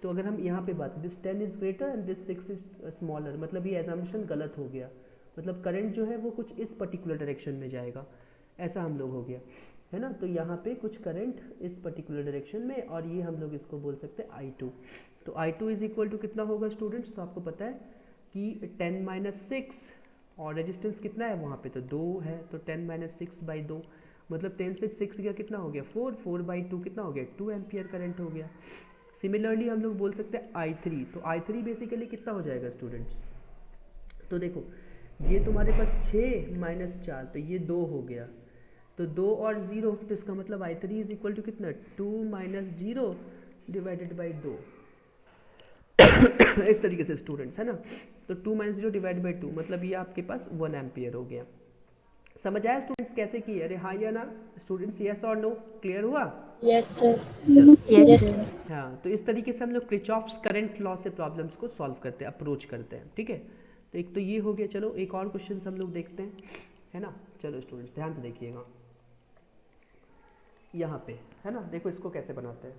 तो अगर हम यहाँ पे बात, this 10 is greater and this 6 is smaller, मतलब ये एजम्पशन गलत हो गया, मतलब करंट जो है वो कुछ इस पर्टिकुलर डायरेक्शन में जाएगा, ऐसा हम लोग हो गया, है ना। तो यहाँ पे कुछ करंट इस पर्टिकुलर डायरेक्शन में, और ये हम लोग इसको बोल सकते हैं I2। तो I2 इज इक्वल टू कितना होगा स्टूडेंट्स, तो आपको पता है कि 10 माइनस 6, और रेजिस्टेंस कितना है वहाँ पे, तो 2 है, तो 10 माइनस 6 बाई 2, मतलब 10 से 6 गया कितना हो गया, 4, 4/2 कितना हो गया, 2 एम्पियर करंट हो गया। सिमिलरली हम लोग बोल सकते हैं I3, तो I3 बेसिकली कितना हो जाएगा स्टूडेंट्स, तो देखो ये तुम्हारे पास 6 माइनस 4, तो ये 2 हो गया, तो 2 और 0, तो इसका मतलब I3 इज इक्वल टू कितना, 2 माइनस 0 डिवाइडेड बाई 2। इस तरीके से स्टूडेंट्स, है ना। तो 2 माइनस 0 डिवाइड बाई 2, मतलब ये आपके पास 1 एम्पियर हो गया। समझ आया स्टूडेंट्स कैसे किए? अरे हाँ या ना स्टूडेंट्स, यस और नो, क्लियर हुआ? Yes sir. चलो, यस सर। हाँ, तो इस तरीके से हम लोग किरचॉफ्स करंट लॉ से प्रॉब्लम्स को सॉल्व करते हैं, अप्रोच करते हैं, ठीक है। तो एक तो ये हो गया। चलो एक और क्वेश्चन हम लोग देखते हैं, है ना। चलो स्टूडेंट्स ध्यान से देखिएगा यहाँ पे, है ना। देखो इसको कैसे बनाते हैं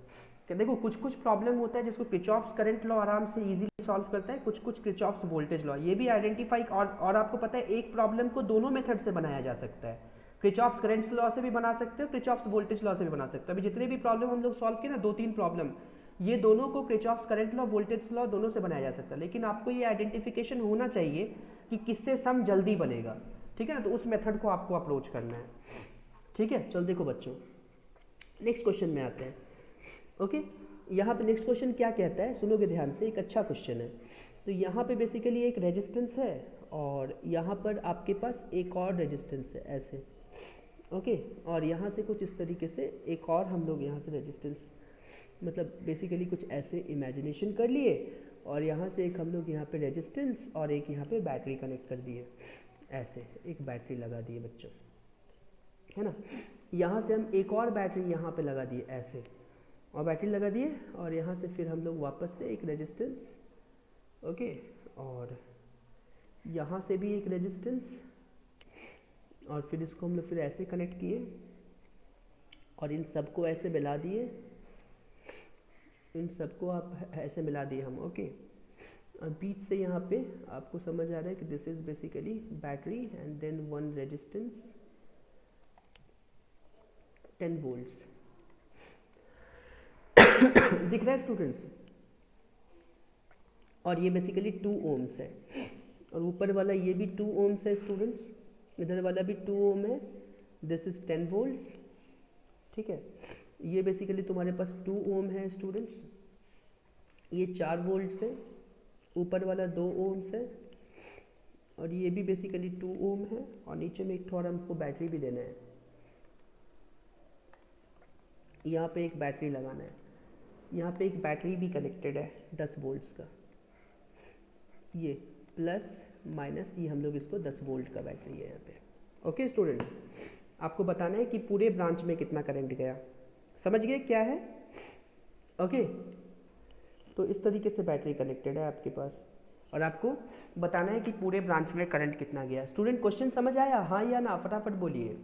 कि देखो कुछ कुछ प्रॉब्लम होता है जिसको किरचॉफ्स करंट लॉ आराम से इजीली सॉल्व करता है, कुछ कुछ किरचॉफ्स वोल्टेज लॉ ये भी आइडेंटिफाई, और आपको पता है एक प्रॉब्लम को दोनों मेथड से बनाया जा सकता है। किरचॉफ्स करंट लॉ से भी बना सकते हो, किरचॉफ्स वोल्टेज लॉ से भी बना सकते हो। अभी जितने भी प्रॉब्लम हम लोग सॉल्व किए ना, 2-3 प्रॉब्लम, ये दोनों को Kirchhoff's current law, voltage law दोनों से बनाया जा सकता है। लेकिन आपको ये आइडेंटिफिकेशन होना चाहिए कि किससे सम जल्दी बनेगा, ठीक है ना। तो उस मेथड को आपको अप्रोच करना है, ठीक है। चलो देखो बच्चों, नेक्स्ट क्वेश्चन में आते हैं। ओके, यहाँ पे नेक्स्ट क्वेश्चन क्या कहता है, सुनोगे ध्यान से, एक अच्छा क्वेश्चन है। तो यहाँ पे बेसिकली एक रेजिस्टेंस है और यहाँ पर आपके पास एक और रेजिस्टेंस है ऐसे, ओके। और यहाँ से कुछ इस तरीके से एक और हम लोग यहाँ से रेजिस्टेंस, मतलब बेसिकली कुछ ऐसे इमेजिनेशन कर लिए, और यहाँ से एक हम लोग यहाँ पे रेजिस्टेंस और एक यहाँ पे बैटरी कनेक्ट कर दिए, ऐसे एक बैटरी लगा दिए बच्चों, है ना। यहाँ से हम एक और बैटरी यहाँ पे लगा दिए ऐसे, और बैटरी लगा दिए, और यहाँ से फिर हम लोग वापस से एक रेजिस्टेंस, ओके, और यहाँ से भी एक रेजिस्टेंस, और फिर इसको हम लोग फिर ऐसे कनेक्ट किए, और इन सबको ऐसे मिला दिए, इन सबको आप ऐसे मिला दिए हम, ओके। और बीच से यहाँ पे आपको समझ आ रहा है कि this is basically battery and then one resistance 10 volts. दिख रहा है स्टूडेंट्स? और ये बेसिकली 2 ओम्स है, और ऊपर वाला ये भी 2 ओम्स है स्टूडेंट्स, इधर वाला भी 2 ओम है, दिस इज 10 वोल्ट्स, ठीक है। ये बेसिकली तुम्हारे पास 2 ओम है स्टूडेंट्स, ये 4 वोल्ट्स है, ऊपर वाला 2 ओम्स है, और ये भी बेसिकली 2 ओम है, और नीचे में एक थोड़ा हमको बैटरी भी देना है, यहाँ पे एक बैटरी लगाना है, यहाँ पे एक बैटरी भी कनेक्टेड है 10 वोल्ट्स का, ये प्लस माइनस, ये हम लोग इसको 10 वोल्ट का बैटरी है यहाँ पे, ओके स्टूडेंट्स। आपको बताना है कि पूरे ब्रांच में कितना करंट गया, समझ गए क्या है, ओके। तो इस तरीके से बैटरी कनेक्टेड है आपके पास, और आपको बताना है कि पूरे ब्रांच में करंट कितना गया। स्टूडेंट क्वेश्चन समझ आया, हाँ या ना, फटाफट बोलिए।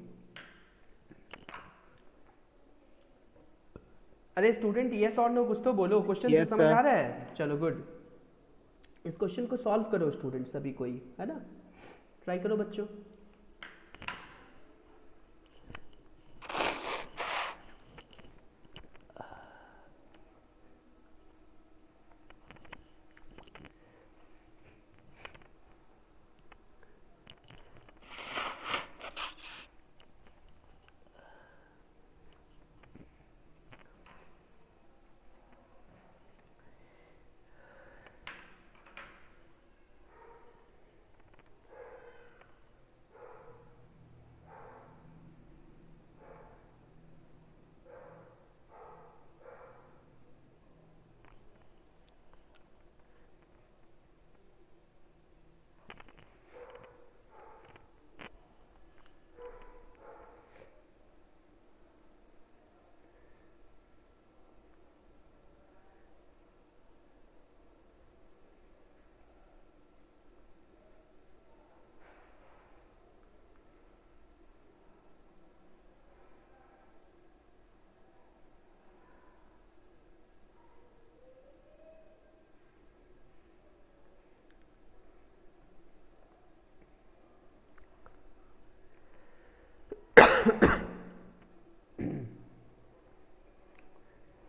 अरे स्टूडेंट यस और नो कुछ तो बोलो, क्वेश्चन तो Yes, समझ sir. आ रहा है। चलो गुड, इस क्वेश्चन को सॉल्व करो स्टूडेंट सभी कोई, है ना, ट्राई करो बच्चों।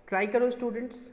ट्राई करो स्टूडेंट्स।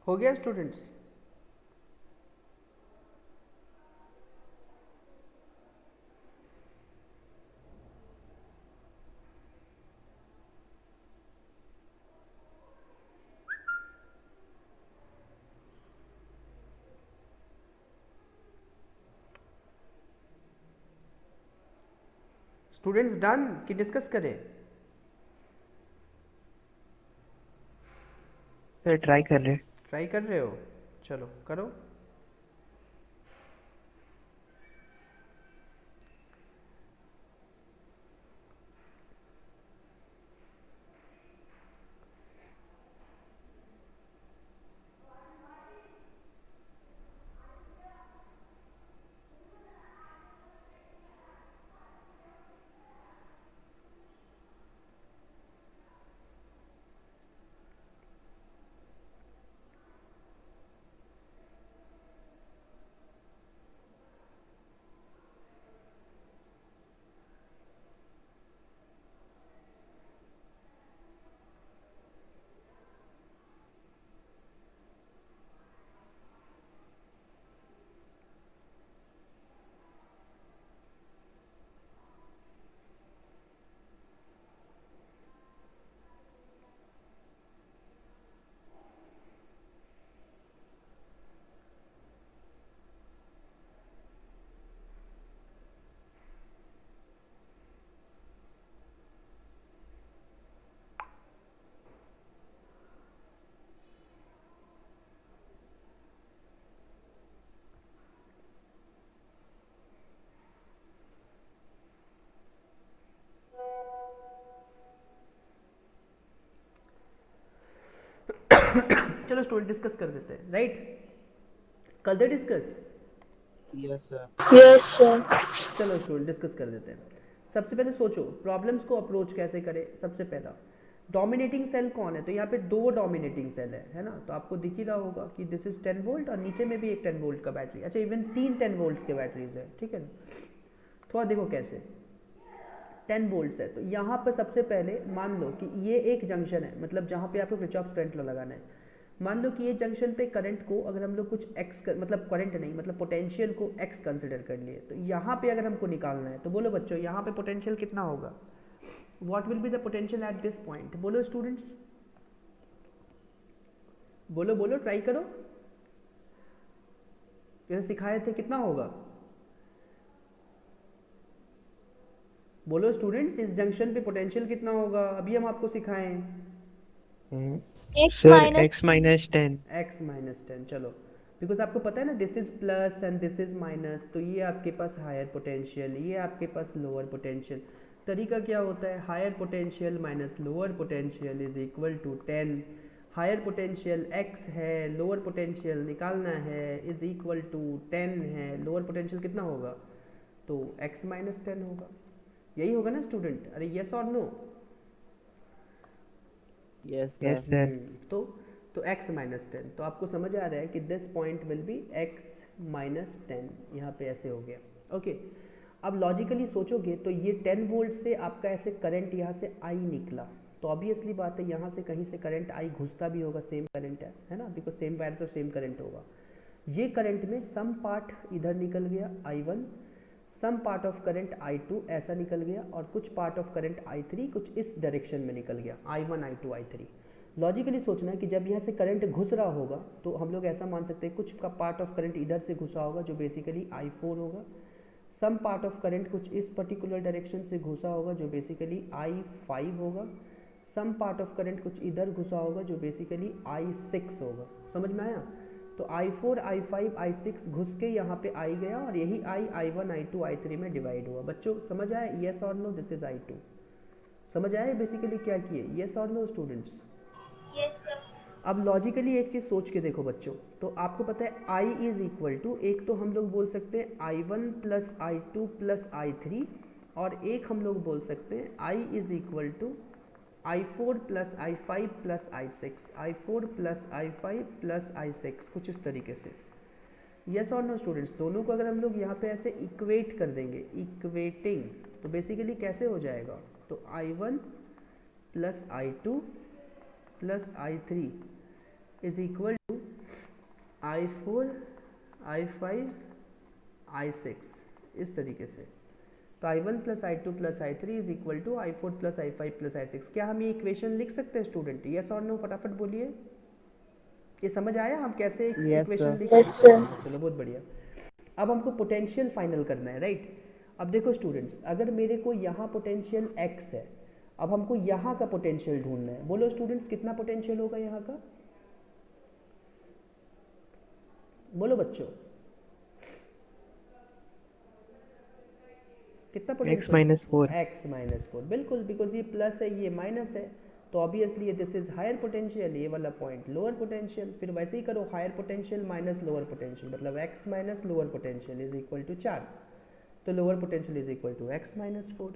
हो गया स्टूडेंट्स? स्टूडेंट्स डन कि डिस्कस करें? सर ट्राई कर रहे हैं। ट्राई कर रहे हो? चलो करो। चलो स्टूडेंट डिस्कस कर देते हैं, राइट? कर they discuss? Yes sir. Yes sir. चलो स्टूडेंट डिस्कस कर देते हैं। सबसे पहले सोचो प्रॉब्लम्स को अप्रोच कैसे करें। सबसे पहला डोमिनेटिंग सेल कौन है, तो यहाँ पे 2 डोमिनेटिंग सेल है ना, तो आपको दिख ही रहा होगा कि दिस इज 10 वोल्ट और नीचे में भी एक 10 वोल्ट का बैटरी, अच्छा इवन 3 10 वोल्ट्स के बैटरीज है, ठीक है ना। थोड़ा देखो कैसे 10 वोल्ट्स है, तो यहाँ पर सबसे पहले मान लो कि ये एक जंक्शन है, मतलब जहाँ पे आपको किरचॉफ करंट लॉ लगाना है। मान लो कि ये जंक्शन पे करंट को अगर हम लोग कुछ एक्स मतलब करंट नहीं मतलब पोटेंशियल को एक्स कंसिडर कर लिए, तो यहाँ पे अगर हमको निकालना है तो बोलो बच्चों यहाँ पे पोटेंशियल कितना होगा? What will be the potential at this point? बोलो स्टूडेंट्स, बोलो बोलो, ट्राई करो। जैसे सिखाए थे कितना होगा? बोलो स्टूडेंट्स, इस जंक्शन पे पोटेंशियल कितना होगा? अभी हम आपको सिखाएं। Sir x-10। x-10, चलो बिकॉज आपको पता है ना this is plus and this is minus, तो ये आपके पास हायर पोटेंशियल, ये आपके पास लोअर पोटेंशियल। तरीका क्या होता है? Higher potential minus lower potential is equal to 10। Higher potential x है, लोअर पोटेंशियल निकालना है, इज इक्वल टू 10 है। लोअर पोटेंशियल कितना होगा? तो x-10 होगा। यही होगा ना स्टूडेंट? अरे यस और no? Yes yes sir. Sir. तो x-10, तो आपको समझ आ रहा है कि this point will be x-10, यहाँ पे ऐसे हो गया। ओके, अब लॉजिकली सोचोगे तो ये 10 वोल्ट से आपका ऐसे करंट यहाँ से I निकला, तो ऑब्वियसली बात है यहाँ से कहीं से करंट I घुसता भी होगा, सेम करंट है ना, बिकॉज सेम वायर तो सेम करंट होगा। ये करंट में सम पार्ट इधर निकल गया I1, some part of current I2 ऐसा निकल गया, और कुछ पार्ट ऑफ करंट I3 कुछ इस डायरेक्शन में निकल गया, I1 I2 I3। लॉजिकली सोचना है कि जब यहाँ से करंट घुस रहा होगा तो हम लोग ऐसा मान सकते हैं कुछ का पार्ट ऑफ करंट इधर से घुसा होगा जो बेसिकली I4 होगा, सम पार्ट ऑफ करंट कुछ इस पर्टिकुलर डायरेक्शन से घुसा होगा जो बेसिकली I5 होगा, सम पार्ट ऑफ करंट कुछ इधर घुसा होगा जो बेसिकली I6 होगा। समझ में आया? तो I4 I5 I6 घुस के यहाँ पे I गया और यही I1 I2 I3 में डिवाइड हुआ। बच्चों समझ आया? येस और नो? This is I2। समझ आया बेसिकली क्या किए? येस और नो स्टूडेंट्स? Yes sir. अब लॉजिकली एक चीज़ सोच के देखो बच्चों, तो आपको पता है I इज इक्वल टू, एक तो हम लोग बोल सकते हैं I1 plus I2 plus I3, और एक हम लोग बोल सकते हैं I is equal to I4 plus I5 plus I6, I4 plus I5 plus I6, कुछ इस तरीके से। यस और नो स्टूडेंट्स? दोनों को अगर हम लोग यहाँ पे ऐसे इक्वेट कर देंगे, इक्वेटिंग, तो बेसिकली कैसे हो जाएगा? तो I1 plus I2 plus I3 is equal to I4 I5 I6, इस तरीके से। तो I1 plus I2 plus I3 is equal to I4 plus I5 plus I6। क्या हम ये इक्वेशन लिख सकते हैं स्टूडेंट? यस और नो, फटाफट बोलिए। ये समझ आया हम कैसे इक्वेशन लिख Yes, sir. चलो बहुत बढ़िया। अब हमको पोटेंशियल फाइनल करना है, राइट। अब देखो स्टूडेंट्स, अगर मेरे को यहाँ पोटेंशियल x है, अब हमको यहाँ का पोटेंशियल ढूंढना है। बोलो स्टूडेंट्स, कितना पोटेंशियल होगा यहाँ का? बोलो बच्चों, कितना x potential? minus 4. x minus 4, बिल्कुल, बिकॉज ये प्लस है ये माइनस है, तो ऑब्वियसली ये दिस इज हायर पोटेंशियल, ये वाला पॉइंट लोअर पोटेंशियल। फिर वैसे ही करो, higher potential minus lower potential, मतलब x minus lower potential is equal to 4, तो lower potential is equal to x minus 4।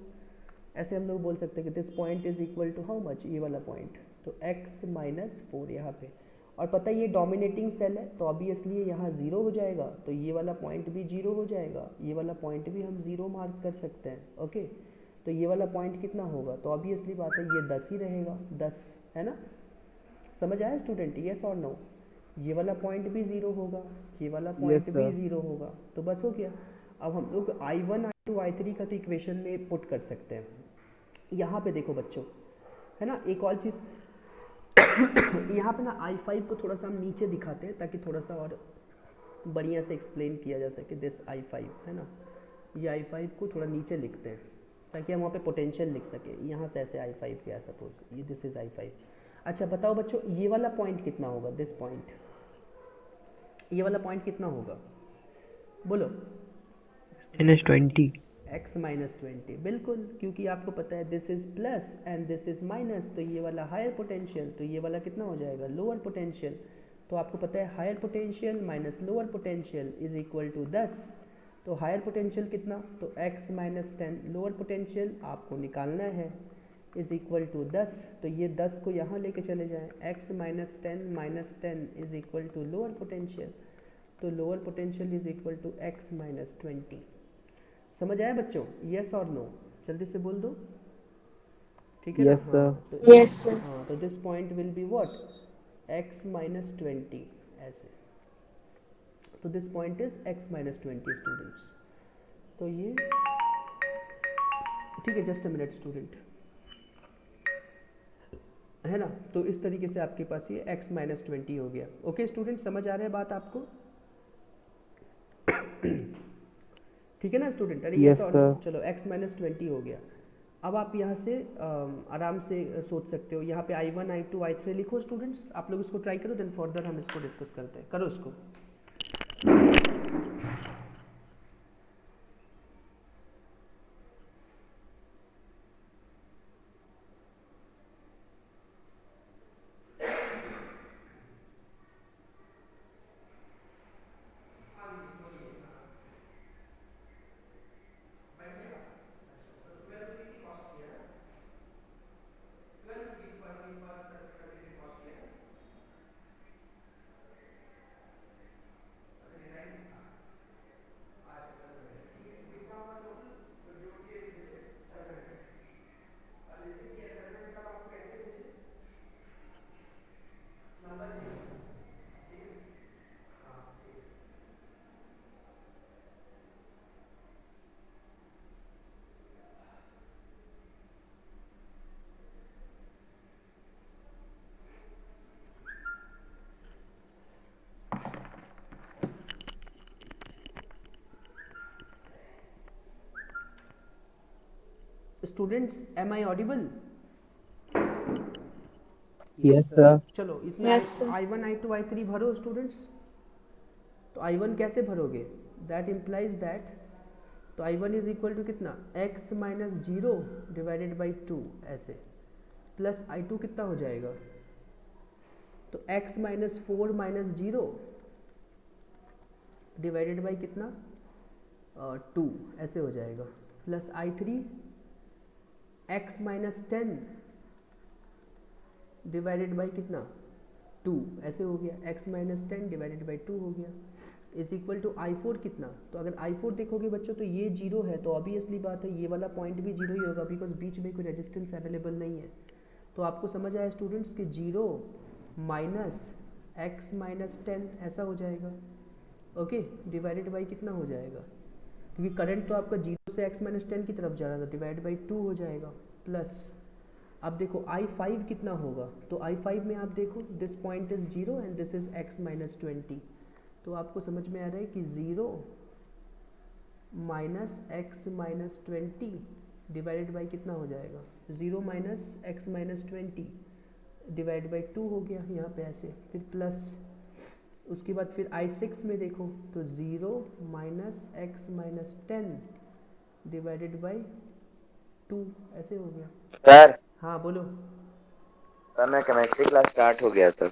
ऐसे हम लोग बोल सकते हैं कि this point is equal to how much, ये वाला पॉइंट, तो x माइनस 4 यहाँ पे। और पता है ये डोमिनेटिंग सेल है, तो ऑब्वियसली यहाँ जीरो हो जाएगा, तो ये वाला पॉइंट भी जीरो हो जाएगा, ये वाला पॉइंट भी हम जीरो मार्क कर सकते हैं। ओके, तो ये वाला पॉइंट कितना होगा? तो ऑब्वियसली बात है ये 10 ही रहेगा, 10 है ना। समझ आया स्टूडेंट? यस और नो? ये वाला पॉइंट भी जीरो होगा, ये वाला पॉइंट भी जीरो होगा, तो बस हो गया। अब हम लोग I1 I2 I3 का तो इक्वेशन में पुट कर सकते हैं। यहाँ पे देखो बच्चों, है ना, एक और चीज़ यहाँ पे ना I5 को थोड़ा सा हम नीचे दिखाते हैं ताकि थोड़ा सा और बढ़िया से एक्सप्लेन किया जा सके। दिस I5 है ना, ये I5 को थोड़ा नीचे लिखते हैं ताकि हम वहाँ पे पोटेंशियल लिख सके। यहाँ से ऐसे I5 गया सपोज, ये दिस इज I5। अच्छा बताओ बच्चों, ये वाला पॉइंट कितना होगा? दिस पॉइंट, ये वाला पॉइंट कितना होगा? बोलो। -20. x माइनस 20, बिल्कुल, क्योंकि आपको पता है this is plus and this is minus, तो ये वाला हायर पोटेंशियल, तो ये वाला कितना हो जाएगा? Lower potential. तो आपको पता है higher potential minus lower potential is equal to 10, तो हायर पोटेंशियल कितना? तो x माइनस 10, लोअर पोटेंशियल आपको निकालना है, इज इक्वल टू 10, तो ये 10 को यहाँ लेके चले जाएं, x minus 10 is equal to lower potential, तो lower potential is equal to x minus 20। समझ आया बच्चों? यस और नो? जल्दी से बोल दो, ठीक है? Yes, ना? sir. हाँ, तो Yes, sir. हाँ, तो this point will be what? x minus 20 ऐसे, तो this point is x minus 20 students. तो ये ठीक है, जस्ट अ मिनट स्टूडेंट, है ना। तो इस तरीके से आपके पास ये x माइनस 20 हो गया। ओके स्टूडेंट, समझ आ रहा है बात आपको? ठीक है ना स्टूडेंट? अरे Yes, yes और sir. no? चलो x माइनस 20 हो गया। अब आप यहाँ से आराम से सोच सकते हो, यहाँ पे I1 I2 I3 लिखो स्टूडेंट्स। आप लोग इसको ट्राई करो, देन फर्दर हम इसको डिस्कस करते हैं। करो इसको। Students, am I audible? Yes, sir. चलो इसमें Yes, sir. I1 I2 I3 भरो स्टूडेंट्स। तो I1 कैसे भरोगे? दैट इम्प्लाइज दैट, तो I1 इज इक्वल टू कितना? x माइनस 0 डिवाइडेड बाई 2 ऐसे, प्लस I2 कितना हो जाएगा? तो x minus 4 minus 0 divided by कितना? 2 ऐसे हो जाएगा, plus I3 x minus 10 divided by कितना? 2 ऐसे हो गया, x माइनस 10 डिवाइडेड बाई 2 हो गया, इज इक्वल टू I4 कितना? तो अगर I4 देखोगे बच्चों तो ये जीरो है, तो ऑब्वियसली बात है ये वाला पॉइंट भी जीरो ही होगा, बिकॉज बीच में कोई रेजिस्टेंस अवेलेबल नहीं है। तो आपको समझ आया स्टूडेंट्स कि जीरो माइनस x माइनस 10 ऐसा हो जाएगा। ओके, डिवाइडेड बाई कितना हो जाएगा, क्योंकि करंट तो आपका 0 से x माइनस 10 की तरफ जा रहा था, डिवाइड बाई 2 हो जाएगा प्लस। अब देखो I5 कितना होगा, तो I5 में आप देखो this point is 0 and this is x minus 20, तो आपको समझ में आ रहा है कि 0 minus x minus 20 divided by कितना हो जाएगा, 0 minus x minus 20 divide by 2 हो गया यहाँ पे ऐसे, फिर प्लस। उसके बाद फिर I6 में देखो तो 0 minus x minus 10 divided by 2 ऐसे हो गया। सर हाँ बोलो। सर मैं केमिस्ट्री क्लास स्टार्ट हो गया सर।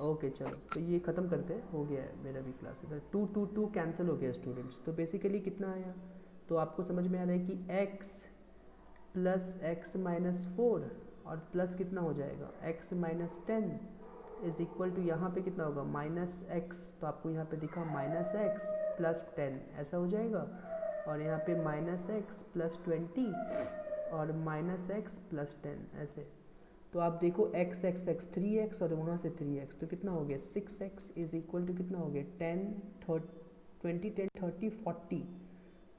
ओके चलो, तो ये ख़त्म करते हैं, हो गया है मेरा भी क्लास इधर। 2 2 2 कैंसिल हो गया स्टूडेंट्स। तो बेसिकली कितना आया, तो आपको समझ में आ रहा है कि x प्लस एक्स माइनस 4 और प्लस कितना हो जाएगा x minus 10 is equal to यहाँ पे कितना होगा माइनस एक्स, तो आपको यहाँ पे दिखा माइनस एक्स प्लस 10 ऐसा हो जाएगा, और यहाँ पे माइनस एक्स प्लस 20 और माइनस एक्स प्लस 10 ऐसे। तो आप देखो x x x 3x और वहाँ से 3x, तो कितना हो गया 6x इज इक्वल टू कितना हो गया 10 20 10 30 40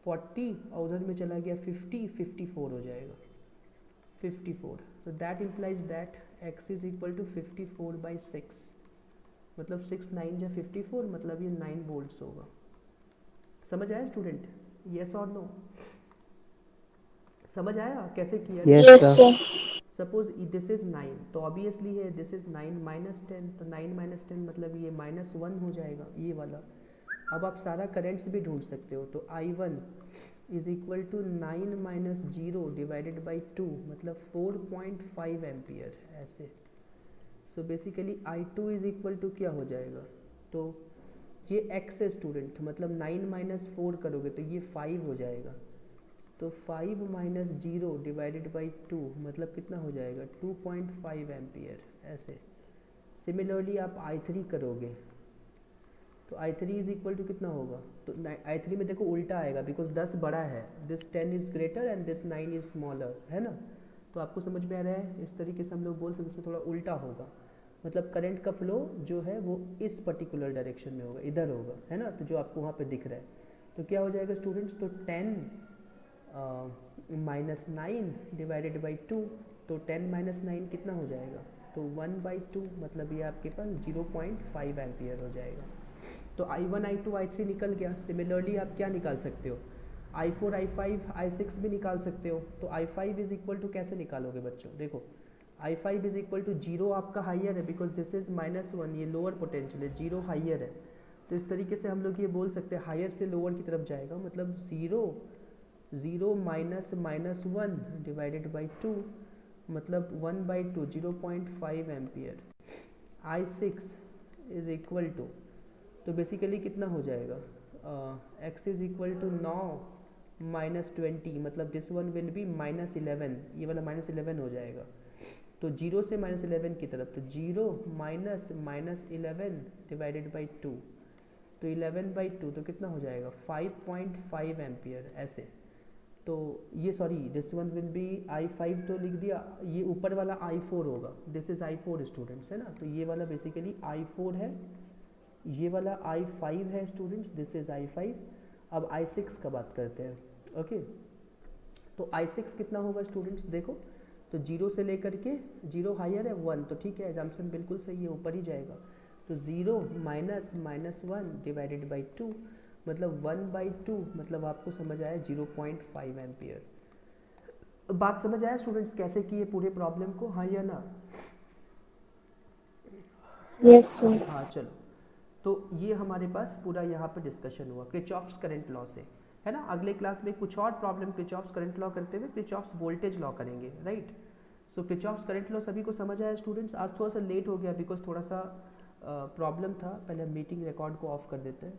40 और उधर में चला गया 50 54 हो जाएगा 54। तो that implies that x is equal to 54 by 6, मतलब 6 9 जा 54, मतलब ये 9 वोल्ट्स होगा। समझ आया स्टूडेंट, येस और नो? समझ आया कैसे किया? Yes, Yes, sir. sir. Suppose this is 9, तो ऑब्वियसली है दिस इज 9 माइनस 10, तो 9 माइनस 10 मतलब ये माइनस 1 हो जाएगा ये वाला। अब आप सारा करेंट्स भी ढूंढ सकते हो, तो I1 is equal to 9 minus 0 divided by 2 मतलब 4.5 एम्पियर ऐसे। So basically I2 is equal to क्या हो जाएगा, तो ये x है स्टूडेंट, मतलब 9 माइनस 4 करोगे तो ये 5 हो जाएगा, तो 5 माइनस 0 डिवाइडेड बाई 2 मतलब कितना हो जाएगा 2.5 एम्पियर ऐसे। सिमिलरली आप I3 करोगे तो I3 इज इक्वल टू कितना होगा, तो I3 में देखो उल्टा आएगा, बिकॉज 10 बड़ा है, this 10 is greater and this 9 is smaller, है ना। तो आपको समझ में आ रहा है, इस तरीके से हम लोग बोल सकते हैं, इसमें थोड़ा उल्टा होगा, मतलब करंट का फ्लो जो है वो इस पर्टिकुलर डायरेक्शन में होगा, इधर होगा, है ना। तो जो आपको वहाँ पे दिख रहा है, तो क्या हो जाएगा स्टूडेंट्स, तो 10 माइनस 9 डिवाइडेड बाई 2, तो 10 माइनस 9 कितना हो जाएगा, तो 1/2 मतलब ये आपके पास 0.5 एम्पियर हो जाएगा। तो I1 I2 I3 निकल गया। सिमिलरली आप क्या निकाल सकते हो, I4 I5 I6 भी निकाल सकते हो। तो I5 इज इक्वल टू कैसे निकालोगे बच्चों, देखो I5 इज इक्वल टू 0 आपका हाइयर है, बिकॉज दिस इज -1, ये लोअर पोटेंशियल है, 0 हाइयर है, तो इस तरीके से हम लोग ये बोल सकते हैं हाइयर से लोअर की तरफ जाएगा, मतलब 0 माइनस -1 डिवाइडेड बाई 2 मतलब 1/2 0.5 ampere. I6 is equal to, तो बेसिकली कितना हो जाएगा, x is equal to 9 minus 20 मतलब दिस वन विल बी -11, ये वाला -11 हो जाएगा, तो 0 से -11 की तरफ, तो 0 माइनस -11 डिवाइडेड बाई 2, तो 11/2 तो कितना हो जाएगा 5.5 एम्पियर ऐसे। तो ये sorry this one will be I5 तो लिख दिया, ये ऊपर वाला I4 होगा, दिस इज I4 स्टूडेंट्स, है ना। तो ये वाला बेसिकली I4 है, ये वाला I5 है स्टूडेंट्स, दिस इज I5। अब I6 का बात करते हैं, ओके। तो I6 कितना होगा स्टूडेंट्स, देखो तो 0 से लेकर के 0 हाइयर है 1, तो ठीक है एग्जाम्पशन बिल्कुल सही है, ऊपर ही जाएगा, तो 0 माइनस -1 डिवाइडेड बाई 2 मतलब 1/2 मतलब आपको समझ आया 0.5 एम्पियर। बात समझ आया स्टूडेंट्स कैसे किए पूरे प्रॉब्लम को, हाँ या ना? Yes, sir. हाँ चलो, तो ये हमारे पास पूरा यहाँ पे डिस्कशन हुआ किरचॉफ्स करंट लॉ से, है ना। अगले क्लास में कुछ और प्रॉब्लम किरचॉफ्स करंट लॉ करते हुए किरचॉफ्स वोल्टेज लॉ करेंगे, राइट। सो किरचॉफ्स करंट लॉ सभी को समझ आया स्टूडेंट्स। आज थोड़ा सा लेट हो गया बिकॉज थोड़ा सा प्रॉब्लम था, पहले मीटिंग रिकॉर्ड को ऑफ कर देते हैं।